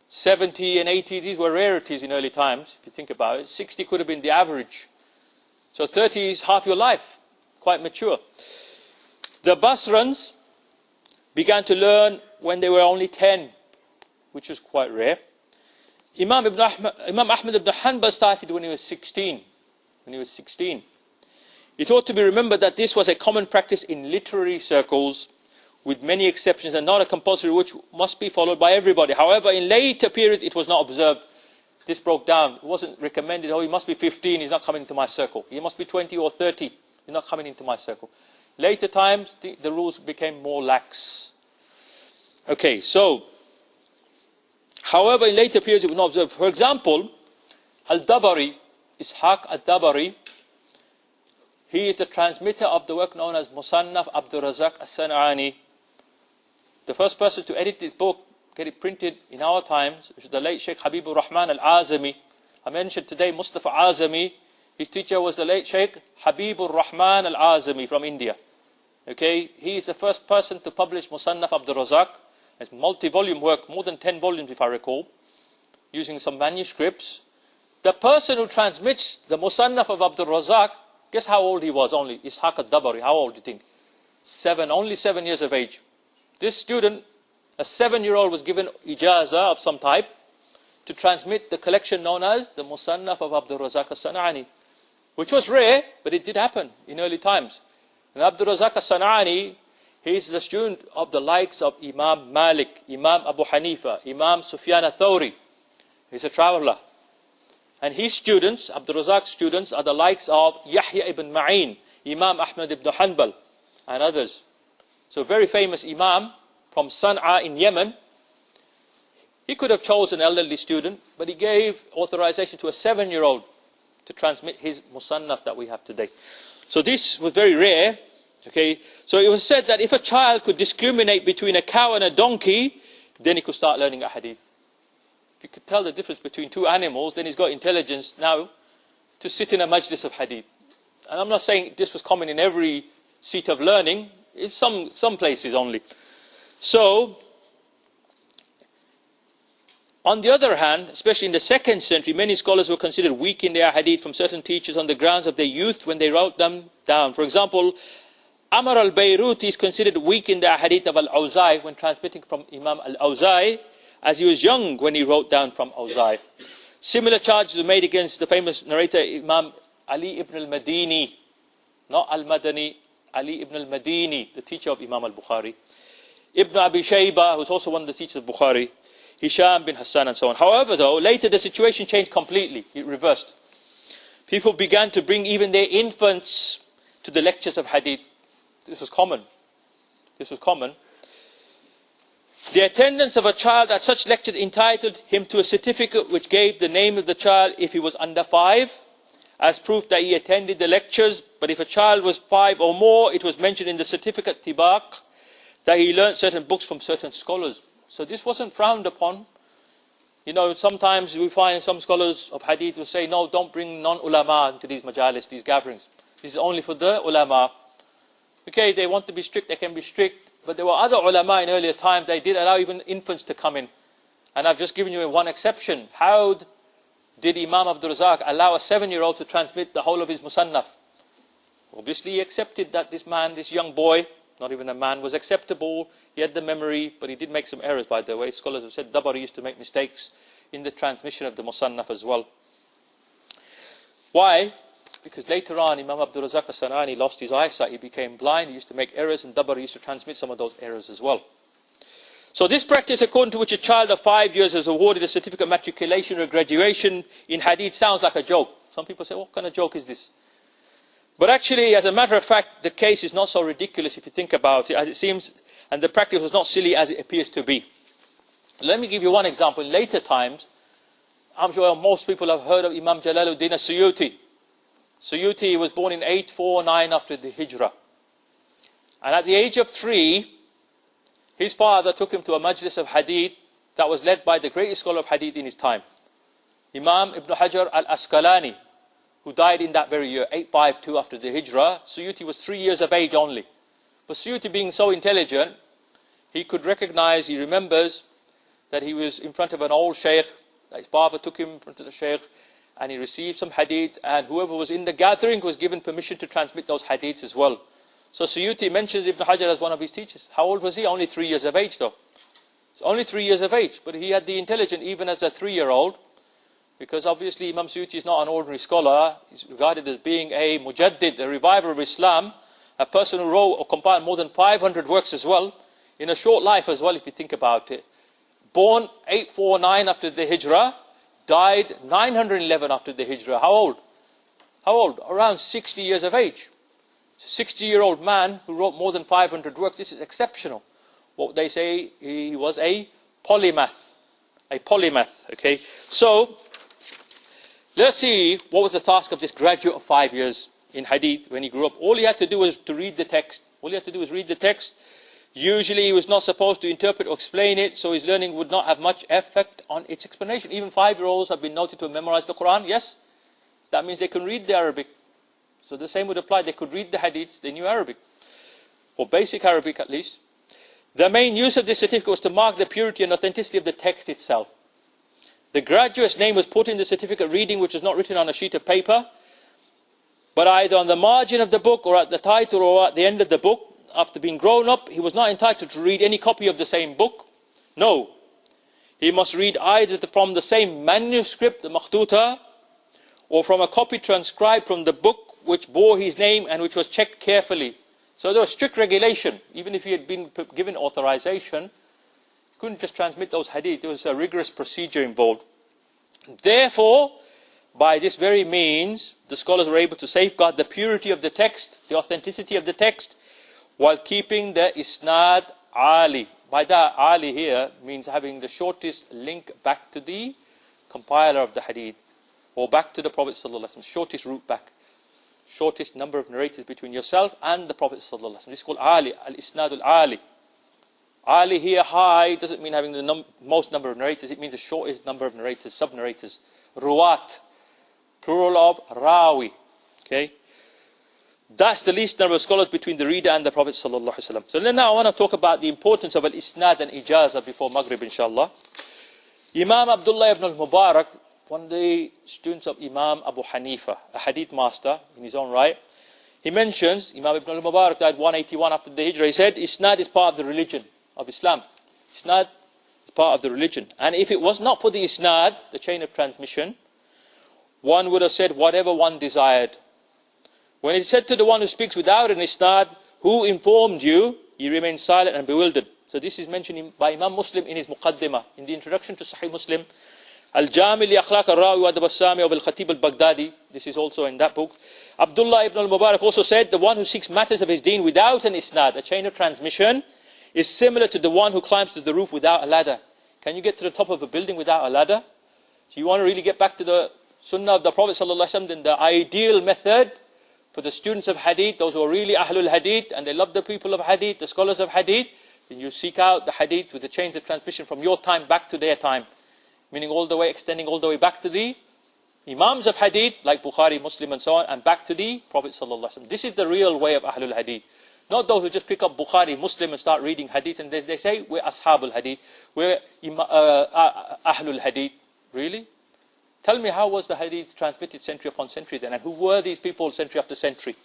70 and 80, these were rarities in early times, if you think about it. 60 could have been the average. So 30 is half your life. Quite mature. The Basrans began to learn when they were only 10, which was quite rare. Imam Ahmad ibn Hanbal started when he was 16. It ought to be remembered that this was a common practice in literary circles, with many exceptions, and not a compulsory which must be followed by everybody. However, in later periods it was not observed. This broke down. It wasn't recommended, oh, he must be 15, he's not coming into my circle. He must be 20 or 30, he's not coming into my circle. Later times, the rules became more lax. Okay, so, however, in later periods it was not observed. For example, Al-Dabari, Ishaq Al-Dabari, he is the transmitter of the work known as Musannaf Abdul Razak As-San'ani. The first person to edit this book, get it printed in our times, is the late Sheikh Habibur Rahman Al-Azami. I mentioned today Mustafa Azami. His teacher was the late Sheikh Habibur Rahman Al-Azami from India. Okay, he is the first person to publish Musannaf Abdul Razak. It's multi-volume work, more than 10 volumes if I recall, using some manuscripts. The person who transmits the Musannaf of Abdul Razak, guess how old he was only? Ishaq al-Dabari. How old do you think? 7, only 7 years of age. This student, a 7-year-old, was given Ijaza of some type to transmit the collection known as the Musannaf of Abdul Razak As-San'ani, which was rare, but it did happen in early times. And Abdul Razak As-San'ani, he is the student of the likes of Imam Malik, Imam Abu Hanifa, Imam Sufyan al-Thawri. He's a traveler. And his students, Abdul Razak's students, are the likes of Yahya ibn Ma'in, Imam Ahmad ibn Hanbal, and others. So very famous Imam from Sana'a in Yemen. He could have chosen an elderly student, but he gave authorization to a 7-year-old to transmit his Musannaf that we have today. So this was very rare. Okay, so it was said that if a child could discriminate between a cow and a donkey, then he could start learning a hadith. If he could tell the difference between two animals, then he's got intelligence now to sit in a majlis of hadith. And I'm not saying this was common in every seat of learning. It's some places only. So, on the other hand, especially in the 2nd century, many scholars were considered weak in their hadith from certain teachers on the grounds of their youth when they wrote them down. For example, Amr al-Bayruti is considered weak in the hadith of Al-Awza'i when transmitting from Imam Al-Awza'i, as he was young when he wrote down from Awza'i. Similar charges were made against the famous narrator Imam Ali ibn al-Madini, not al-Madani, Ali ibn al-Madini, the teacher of Imam al-Bukhari. Ibn Abi Shayba, who's also one of the teachers of Bukhari. Hisham bin Hassan and so on. However, though, later the situation changed completely. It reversed. People began to bring even their infants to the lectures of hadith. This was common. The attendance of a child at such lectures entitled him to a certificate which gave the name of the child if he was under 5, as proof that he attended the lectures. But if a child was 5 or more, it was mentioned in the certificate tibaq that he learnt certain books from certain scholars. So this wasn't frowned upon. You know, sometimes we find some scholars of hadith will say, no, don't bring non-ulama into these majalis, these gatherings. This is only for the ulama. Okay, they want to be strict, they can be strict. But there were other ulama in earlier times, they did allow even infants to come in. And I've just given you one exception. How did Imam Abdul Razak allow a 7-year-old to transmit the whole of his Musannaf? Obviously he accepted that this man, this young boy, not even a man, was acceptable. He had the memory, but he did make some errors, by the way. Scholars have said Dabari used to make mistakes in the transmission of the Musannaf as well. Why? Because later on, Imam Abdul Razak As-San'ani lost his eyesight. He became blind. He used to make errors, and Dabari used to transmit some of those errors as well. So this practice, according to which a child of 5 years is awarded a certificate of matriculation or graduation in hadith, sounds like a joke. Some people say, what kind of joke is this? But actually, as a matter of fact, the case is not so ridiculous if you think about it, as it seems, and the practice was not silly as it appears to be. Let me give you one example. In later times, I'm sure most people have heard of Imam Jalaluddin as-Suyuti. Suyuti was born in 849 after the Hijrah. And at the age of 3, his father took him to a majlis of hadith that was led by the greatest scholar of hadith in his time, Imam Ibn Hajar al-Asqalani, who died in that very year, 852 after the Hijrah. Suyuti was 3 years of age only. But Suyuti, being so intelligent, he could recognize, he remembers that he was in front of an old sheikh. His father took him in front of the sheikh and he received some hadith, and whoever was in the gathering was given permission to transmit those hadiths as well. So Suyuti mentions Ibn Hajar as one of his teachers. How old was he? Only 3 years of age though. It's only 3 years of age, but he had the intelligence even as a 3-year-old, because obviously Imam Suyuti is not an ordinary scholar. He's regarded as being a mujaddid, a reviver of Islam, a person who wrote or compiled more than 500 works as well, in a short life as well if you think about it. Born 849 after the Hijrah, died 911 after the Hijrah. How old? How old? Around 60 years of age. 60-year-old man who wrote more than 500 works. This is exceptional. What they say, he was a polymath. A polymath, okay? So, let's see what was the task of this graduate of 5 years in hadith when he grew up. All he had to do was to read the text. All he had to do was read the text. Usually he was not supposed to interpret or explain it, so his learning would not have much effect on its explanation. Even 5-year-olds have been noted to have memorized the Quran, yes? That means they can read the Arabic. So the same would apply. They could read the hadiths, they knew Arabic. Or basic Arabic at least. The main use of this certificate was to mark the purity and authenticity of the text itself. The graduate's name was put in the certificate reading, which was not written on a sheet of paper, but either on the margin of the book or at the title or at the end of the book. After being grown up, he was not entitled to read any copy of the same book. No. He must read either from the same manuscript, the makhtuta, or from a copy transcribed from the book which bore his name and which was checked carefully. So there was strict regulation. Even if he had been given authorization, he couldn't just transmit those hadith. There was a rigorous procedure involved. Therefore, by this very means, the scholars were able to safeguard the purity of the text, the authenticity of the text, while keeping the isnad ali. By that, ali here means having the shortest link back to the compiler of the hadith, or back to the Prophet ﷺ, shortest route back. Shortest number of narrators between yourself and the Prophet ﷺ. This is called ali, al-isnad al-ali. Ali here, high, doesn't mean having the most number of narrators, it means the shortest number of narrators, sub-narrators. Ruwat, plural of rawi. Okay? That's the least number of scholars between the reader and the Prophet ﷺ. So now I want to talk about the importance of al-isnad and ijaza before Maghrib, inshallah. Imam Abdullah ibn al-Mubarak, one of the students of Imam Abu Hanifa, a hadith master in his own right, he mentions, Imam ibn al-Mubarak died 181 after the Hijrah, he said, isnad is part of the religion of Islam. Isnad is part of the religion. And if it was not for the isnad, the chain of transmission, one would have said whatever one desired. When it said to the one who speaks without an isnad, who informed you, he remains silent and bewildered. So this is mentioned by Imam Muslim in his Muqaddimah, in the introduction to Sahih Muslim. Al-Jami li akhlaq al-Rawi wa adab al-Sami of al-Khatib al-Baghdadi. This is also in that book. Abdullah ibn al-Mubarak also said, the one who seeks matters of his deen without an isnad, a chain of transmission, is similar to the one who climbs to the roof without a ladder. Can you get to the top of a building without a ladder? So you want to really get back to the sunnah of the Prophet ﷺ, then the ideal method for the students of hadith, those who are really ahlul hadith, and they love the people of hadith, the scholars of hadith, then you seek out the hadith with the chains of transmission from your time back to their time. Meaning all the way, extending all the way back to the Imams of hadith, like Bukhari, Muslim and so on, and back to the Prophet ﷺ. This is the real way of ahlul hadith. Not those who just pick up Bukhari, Muslim and start reading hadith and they say, we're ashabul hadith, we're ahlul hadith. Really? Tell me, how was the hadith transmitted century upon century then? And who were these people century after century?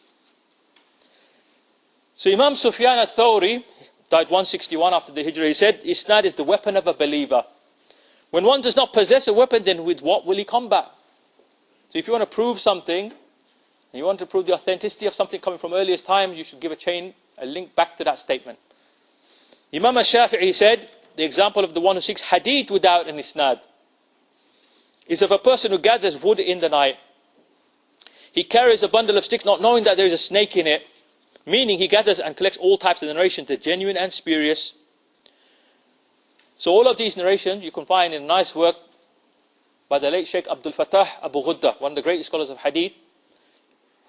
So Imam Sufyan al-Thawri died 161 after the Hijrah. He said, isnad is the weapon of a believer. When one does not possess a weapon, then with what will he combat? So if you want to prove something, and you want to prove the authenticity of something coming from earliest times, you should give a link back to that statement. Imam al-Shafi'i said, the example of the one who seeks hadith without an isnad is of a person who gathers wood in the night. He carries a bundle of sticks not knowing that there is a snake in it, meaning he gathers and collects all types of narration, the genuine and spurious. So all of these narrations you can find in a nice work by the late Sheikh Abdul Fattah Abu Ghudda, one of the greatest scholars of hadith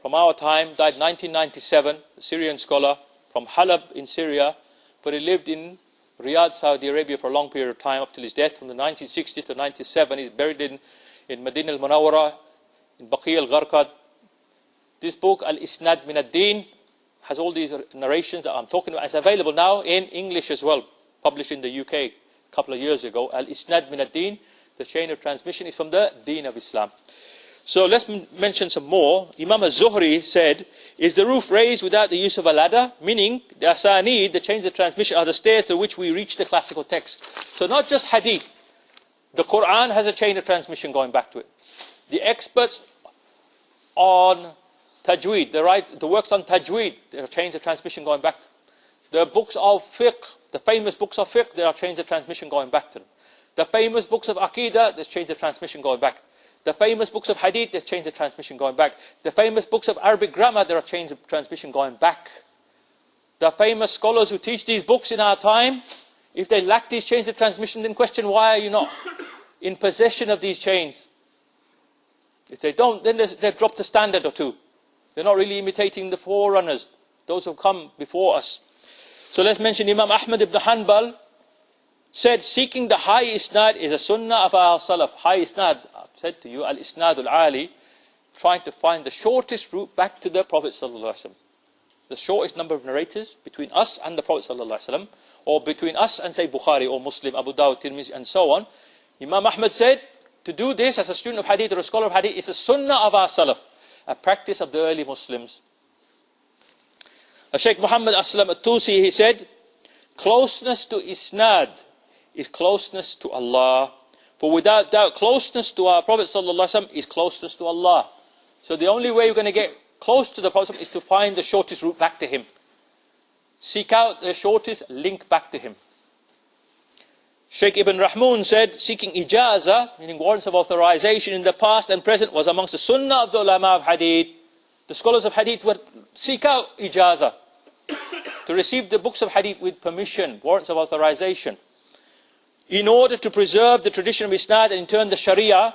from our time, died 1997, a Syrian scholar from Halab in Syria, but he lived in Riyadh, Saudi Arabia for a long period of time up till his death from the 1960 to 97. He's buried in Medina al-Munawwara, in Baqi al-Gharqad. This book, Al-Isnad min ad-Din, has all these narrations that I'm talking about. It's available now in English as well, published in the UK a couple of years ago. Al-Isnad min ad-Din, the chain of transmission is from the Deen of Islam. So let's mention some more. Imam al-Zuhri said, is the roof raised without the use of a ladder? Meaning, the asanid, the chains of transmission, are the stairs through which we reach the classical text. So not just hadith. The Quran has a chain of transmission going back to it. The experts on tajweed, the works on tajweed, there are chains of transmission going back. The books of fiqh, the famous books of fiqh, there are chains of transmission going back to them. The famous books of aqidah, there's chains of transmission going back. The famous books of hadith, there's chains of transmission going back. The famous books of Arabic grammar, there are chains of transmission going back. The famous scholars who teach these books in our time, if they lack these chains of transmission, then question, why are you not in possession of these chains? If they don't, then they've dropped a standard or two. They're not really imitating the forerunners, those who come before us. So let's mention Imam Ahmad ibn Hanbal said, seeking the high isnad is a sunnah of our salaf. High isnad, I've said to you, al-isnad al-ali, trying to find the shortest route back to the Prophet ﷺ. The shortest number of narrators between us and the Prophet ﷺ, or between us and say Bukhari or Muslim, Abu Dawud, Tirmizi and so on. Imam Ahmad said, to do this as a student of hadith or a scholar of hadith is a sunnah of our salaf, a practice of the early Muslims. Shaykh Muhammad Aslam al-Tusi, he said, closeness to isnad is closeness to Allah. For without doubt, closeness to our Prophet ﷺ is closeness to Allah. So the only way you're going to get close to the Prophet is to find the shortest route back to him. Seek out the shortest link back to him. Shaykh Ibn Rahmun said, seeking Ijaza, meaning warrants of authorization in the past and present, was amongst the sunnah of the ulama of hadith. The scholars of hadith would seek out Ijaza to receive the books of hadith with permission, warrants of authorization, in order to preserve the tradition of Isnad and in turn the Sharia.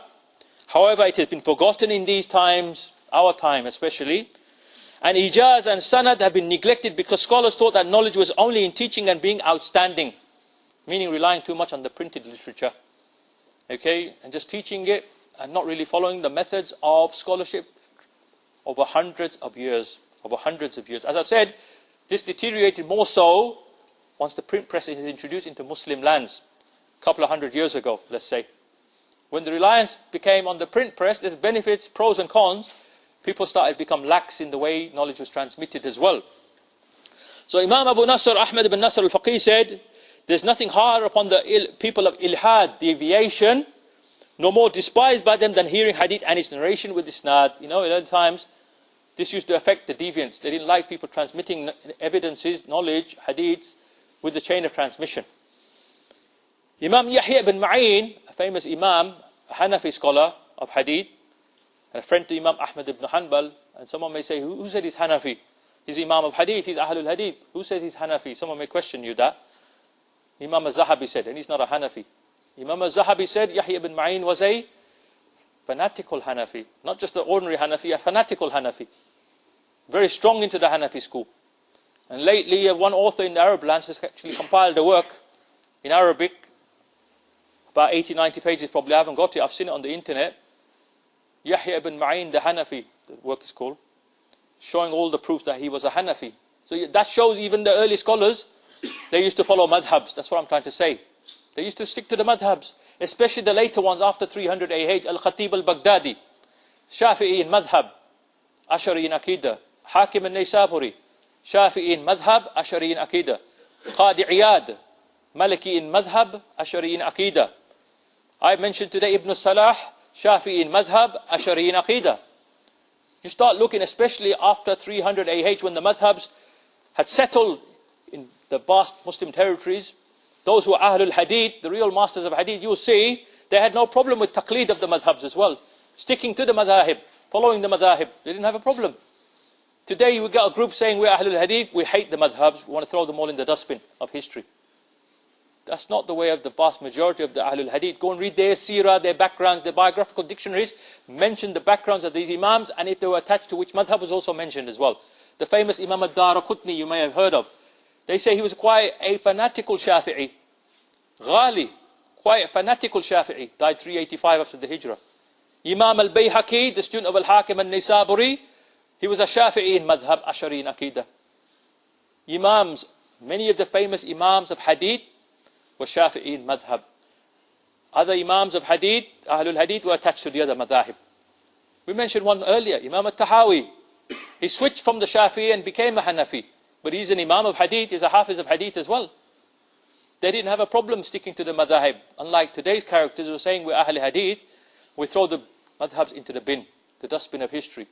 However, it has been forgotten in these times, our time especially, and Ijaz and Sanad have been neglected because scholars thought that knowledge was only in teaching and being outstanding, meaning relying too much on the printed literature, okay, and just teaching it and not really following the methods of scholarship over hundreds of years. As I've said, this deteriorated more so once the print press is introduced into Muslim lands, a couple of hundred years ago, let's say. When the reliance became on the print press, there's benefits, pros and cons. People started to become lax in the way knowledge was transmitted as well. So Imam Abu Nasr, Ahmad ibn Nasr al-Faqih said, there's nothing hard upon the people of ilhad, deviation, no more despised by them than hearing hadith and its narration with isnad. You know, in early times, this used to affect the deviants. They didn't like people transmitting evidences, knowledge, hadiths, with the chain of transmission. Imam Yahya ibn Ma'in, a famous Imam, a Hanafi scholar of hadith, and a friend to Imam Ahmad ibn Hanbal, and someone may say, who said he's Hanafi? He's Imam of hadith, he's Ahlul Hadith. Who says he's Hanafi? Someone may question you that. Imam al-Zahabi said, and he's not a Hanafi. Imam al-Zahabi said Yahya ibn Ma'in was a fanatical Hanafi. Not just an ordinary Hanafi, a fanatical Hanafi. Very strong into the Hanafi school. And lately, one author in the Arab lands has actually compiled a work in Arabic, about 80, 90 pages probably. I haven't got it, I've seen it on the internet. Yahya ibn Ma'in, the Hanafi, the work is called, showing all the proof that he was a Hanafi. So that shows even the early scholars, they used to follow madhabs. That's what I'm trying to say. They used to stick to the madhabs, especially the later ones after 300 AH. Al-Khatib al-Baghdadi, Shafi'i in madhab, Ashari in Aqidah. Hakim al-Naysaburi, Shafi'i in madhab, Ashari in Aqidah. Qadi Iyad, Maliki in madhab, Ashari in Aqidah. I mentioned today Ibn Salah, Shafi'i in madhab, Ashari in Aqidah. You start looking, especially after 300 AH, when the madhabs had settled in the vast Muslim territories, those who are Ahlul Hadith, the real masters of Hadith, you'll see, they had no problem with taqleed of the madhabs as well. Sticking to the madhahib, following the madhahib, they didn't have a problem. Today we got a group saying we're Ahlul Hadith, we hate the madhabs, we want to throw them all in the dustbin of history. That's not the way of the vast majority of the Ahlul Hadith. Go and read their seerah, their backgrounds, their biographical dictionaries, mention the backgrounds of these Imams, and if they were attached to which madhab was also mentioned as well. The famous Imam al-Daraqutni you may have heard of. They say he was quite a fanatical Shafi'i. Ghali, quite a fanatical Shafi'i, died 385 after the Hijrah. Imam al-Bayhaqi, the student of al-Hakim al-Nisaburi, he was a Shafi'i in madhab, Ashari in Aqidah. Imams, many of the famous Imams of Hadith were Shafi'i in madhab. Other Imams of Hadith, Ahlul Hadith, were attached to the other madhahib. We mentioned one earlier, Imam al-Tahawi. He switched from the Shafi'i and became a Hanafi. But he's an Imam of Hadith, he's a Hafiz of Hadith as well. They didn't have a problem sticking to the madhahib. Unlike today's characters who are saying we're Ahl Hadith, we throw the madhabs into the bin, the dustbin of history.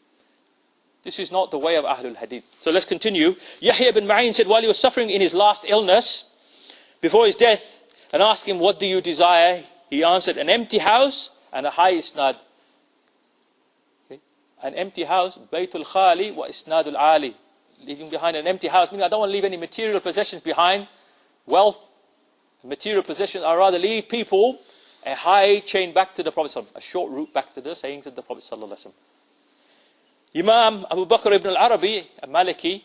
This is not the way of Ahlul Hadith. So let's continue. Yahya ibn Ma'in said while he was suffering in his last illness, before his death, and asked him, what do you desire? He answered, an empty house and a high isnad. Okay? An empty house, Baytul Khali wa Isnadul Ali. Leaving behind an empty house, meaning I don't want to leave any material possessions behind. Wealth, material possessions, I rather leave people a high chain back to the Prophet, a short route back to the sayings of the Prophet. Imam Abu Bakr ibn al-Arabi, a Maliki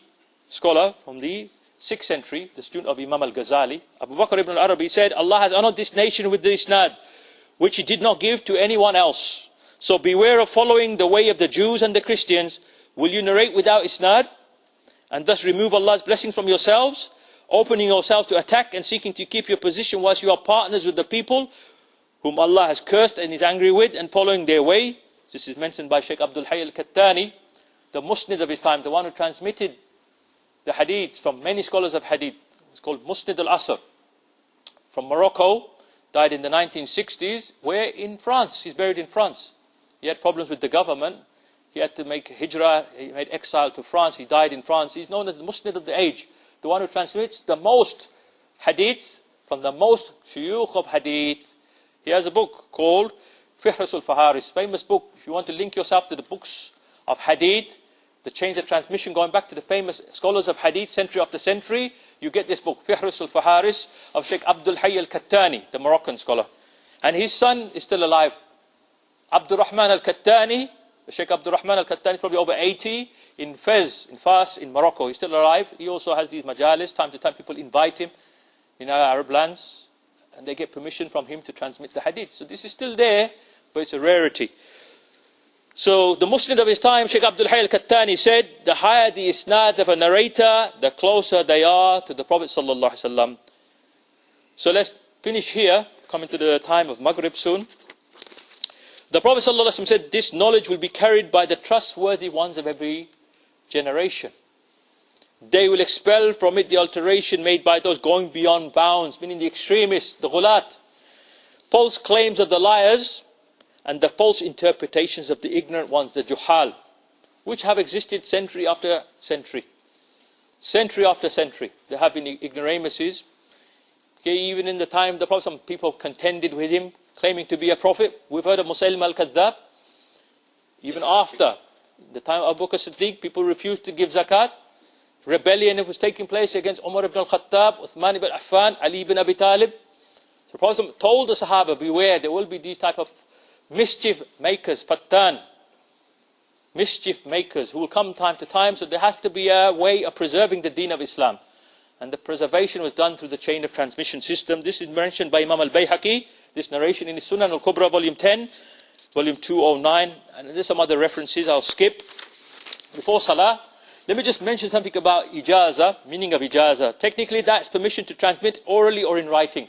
scholar from the 6th century, the student of Imam al-Ghazali, Abu Bakr ibn al-Arabi said, Allah has honored this nation with the isnad, which He did not give to anyone else. So beware of following the way of the Jews and the Christians. Will you narrate without isnad, and thus remove Allah's blessings from yourselves, opening yourselves to attack and seeking to keep your position whilst you are partners with the people whom Allah has cursed and is angry with, and following their way? This is mentioned by Sheikh Abdul Hayy al-Kattani, the Musnid of his time, the one who transmitted the hadiths from many scholars of hadith. It's called Musnid al-Asr. From Morocco, died in the 1960s, where in France, he's buried in France. He had problems with the government. He had to make hijrah, he made exile to France, he died in France. He's known as the Musnid of the age, the one who transmits the most hadiths from the most shuyukh of hadith. He has a book called Fihras al-Faharis, famous book. If you want to link yourself to the books of hadith, the chains of transmission going back to the famous scholars of hadith century after century, you get this book, Fihras al-Faharis, of Sheikh Abdul Hayy al-Kattani, the Moroccan scholar. And his son is still alive. Abdul Rahman al-Kattani, Sheikh Abdul Rahman al-Kattani, probably over 80, in Fez, in Fas, in Morocco. He's still alive. He also has these majalis. Time to time people invite him in our Arab lands, and they get permission from him to transmit the hadith. So this is still there, but it's a rarity. So the Muslim of his time, Sheikh Abdul Hayy al-Kattani said, the higher the isnad of a narrator, the closer they are to the Prophet sallallahu alaihi wasallam. So let's finish here, coming to the time of Maghrib soon. The Prophet ﷺ said, this knowledge will be carried by the trustworthy ones of every generation. They will expel from it the alteration made by those going beyond bounds, meaning the extremists, the ghulat, false claims of the liars, and the false interpretations of the ignorant ones, the juhal, which have existed century after century. Century after century. There have been ignoramuses. Okay, even in the time of the Prophet, some people contended with him, claiming to be a prophet. We've heard of Musaylim al-Kadhdhab. Even after the time of Abu Bakr Siddiq, people refused to give zakat. Rebellion was taking place against Umar ibn al-Khattab, Uthman ibn Affan, Ali ibn Abi Talib. So the Prophet told the Sahaba, beware, there will be these type of mischief makers, fattan, mischief makers who will come time to time. So there has to be a way of preserving the deen of Islam. And the preservation was done through the chain of transmission system. This is mentioned by Imam al-Bayhaqi, this narration in his Sunan al-Kubra, volume 10, volume 209, and there's some other references I'll skip. Before Salah, let me just mention something about Ijaza, meaning of Ijaza. Technically, that's permission to transmit orally or in writing.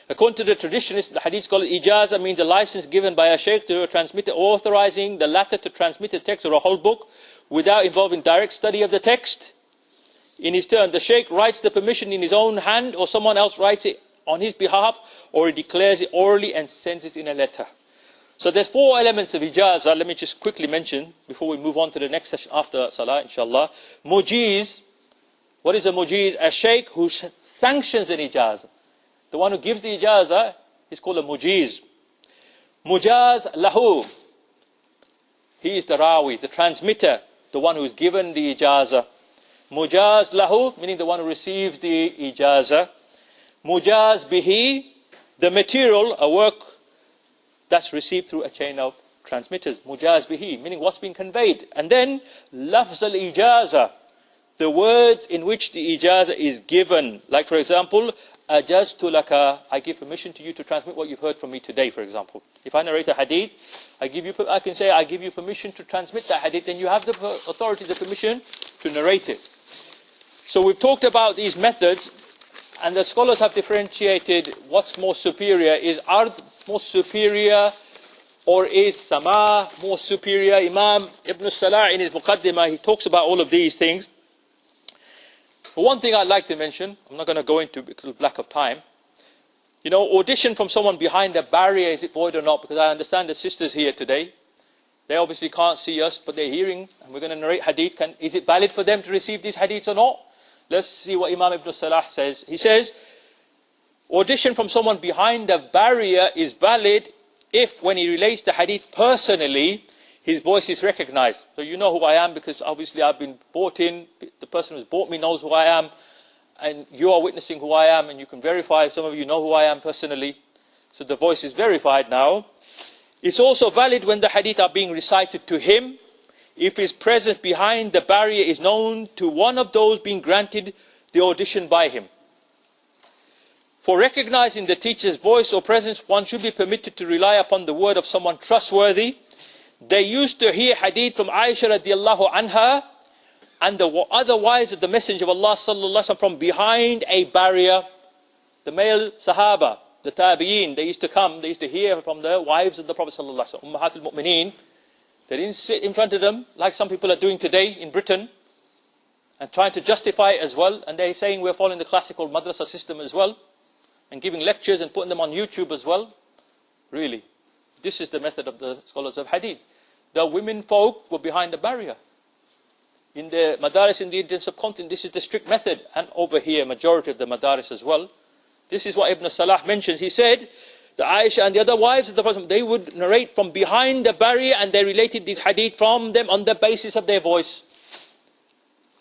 According to the traditionalists, the hadith called Ijaza means a license given by a sheikh to a transmitter, authorizing the latter to transmit a text or a whole book without involving direct study of the text. In his turn, the sheikh writes the permission in his own hand, or someone else writes it on his behalf, or he declares it orally and sends it in a letter. So there's 4 elements of Ijaza. Let me just quickly mention before we move on to the next session after Salah, inshallah. Mujiz. What is a mujiz? A sheikh who sanctions an Ijaza. The one who gives the Ijaza is called a mujiz. Mujaz lahu. He is the rawi, the transmitter, the one who is given the Ijaza. Mujaz lahu, meaning the one who receives the Ijaza. Mujaz bihi, the material, a work that's received through a chain of transmitters. Mujaz bihi, meaning what's been conveyed. And then, lafz al-ijaza, the words in which the ijaza is given. Like for example, ajaztu laka, I give permission to you to transmit what you've heard from me today, for example. If I narrate a hadith, I can say, I give you permission to transmit that hadith, then you have the authority, the permission to narrate it. So we've talked about these methods, and the scholars have differentiated what's more superior. Is ard more superior, or is sama more superior? Imam Ibn Salah in his Muqaddimah, he talks about all of these things. But one thing I'd like to mention, I'm not going to go into because of lack of time. You know, audition from someone behind a barrier, is it void or not? Because I understand the sisters here today, they obviously can't see us, but they're hearing, and we're going to narrate hadith. Is it valid for them to receive these hadiths or not? Let's see what Imam Ibn Salah says. He says, audition from someone behind a barrier is valid if, when he relates the hadith personally, his voice is recognized. So you know who I am because obviously I've been bought in. The person who's bought me knows who I am. And you are witnessing who I am, and you can verify. Some of you know who I am personally. So the voice is verified now. It's also valid when the hadith are being recited to him, if his presence behind the barrier is known to one of those being granted the audition by him. For recognizing the teacher's voice or presence, one should be permitted to rely upon the word of someone trustworthy. They used to hear hadith from Aisha radiallahu anha and the other wives of the Messenger of Allah sallallahu alaihi wasallam from behind a barrier. The male Sahaba, the Tabi'een, they used to come, they used to hear from the wives of the Prophet sallallahu alaihi wasallam, Ummahatul Mu'mineen. They didn't sit in front of them like some people are doing today in Britain and trying to justify it as well. And they're saying we're following the classical madrasa system as well and giving lectures and putting them on YouTube as well. Really, this is the method of the scholars of hadith. The women folk were behind the barrier. In the madaris in the Indian subcontinent, this is the strict method. And over here, majority of the madaris as well. This is what Ibn Salah mentions. He said, the Aisha and the other wives of the Prophet, they would narrate from behind the barrier, and they related these hadith from them on the basis of their voice.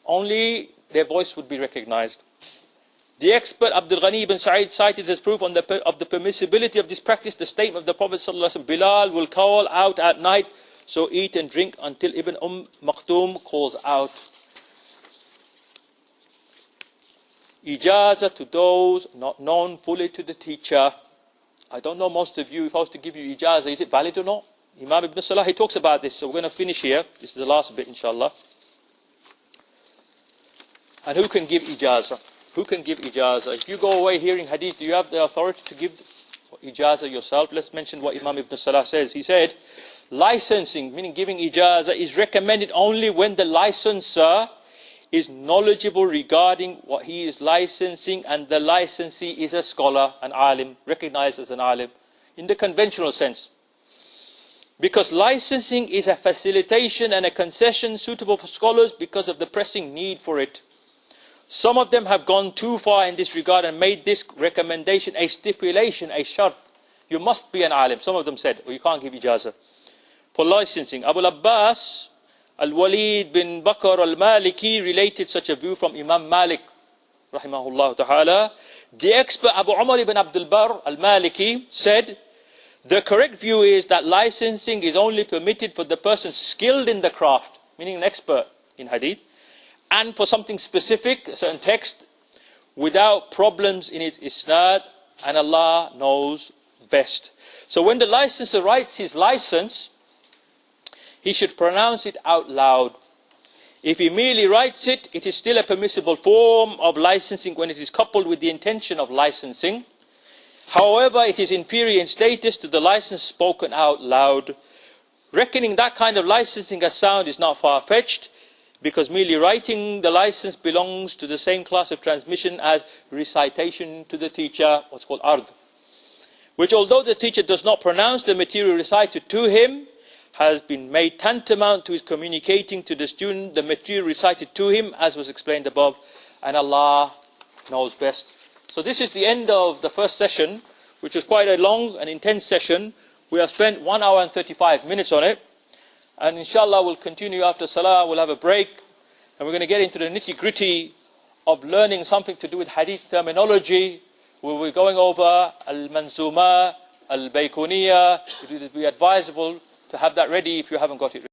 Only their voice would be recognized. The expert Abdul Ghani ibn Sa'id cited as proof of the permissibility of this practice the statement of the Prophet ﷺ, Bilal will call out at night, so eat and drink until Ibn Maktoum calls out. Ijaza to those not known fully to the teacher. I don't know most of you, if I was to give you ijaza, is it valid or not? Imam Ibn Salah, he talks about this, so we're going to finish here. This is the last bit, inshallah. And who can give ijaza? Who can give ijaza? If you go away hearing hadith, do you have the authority to give ijaza yourself? Let's mention what Imam Ibn Salah says. He said, licensing, meaning giving ijaza, is recommended only when the licensor is knowledgeable regarding what he is licensing, and the licensee is a scholar, an alim, recognized as an alim, in the conventional sense. Because licensing is a facilitation and a concession suitable for scholars because of the pressing need for it. Some of them have gone too far in this regard and made this recommendation a stipulation, a shart. You must be an alim. Some of them said, well, you can't give ijaza for licensing. Abu al-Abbas Al-Walid bin Bakr al-Maliki related such a view from Imam Malik, rahimahullah ta'ala. The expert Abu Umar ibn Abdul Barr al-Maliki said, the correct view is that licensing is only permitted for the person skilled in the craft, meaning an expert in hadith, and for something specific, a certain text, without problems in its isnad, and Allah knows best. So when the licensor writes his license, he should pronounce it out loud. If he merely writes it, it is still a permissible form of licensing when it is coupled with the intention of licensing. However, it is inferior in status to the license spoken out loud. Reckoning that kind of licensing as sound is not far-fetched, because merely writing the license belongs to the same class of transmission as recitation to the teacher, what's called ard, which although the teacher does not pronounce the material recited to him, has been made tantamount to his communicating to the student the material recited to him, as was explained above, and Allah knows best. So this is the end of the first session, which was quite a long and intense session. We have spent 1 hour and 35 minutes on it, and inshallah we'll continue after Salah. We'll have a break, and we're going to get into the nitty-gritty of learning something to do with hadith terminology, we'll be going over Al-Manzuma, Al-Baykuniyya. It would be advisable to have that ready if you haven't got it ready.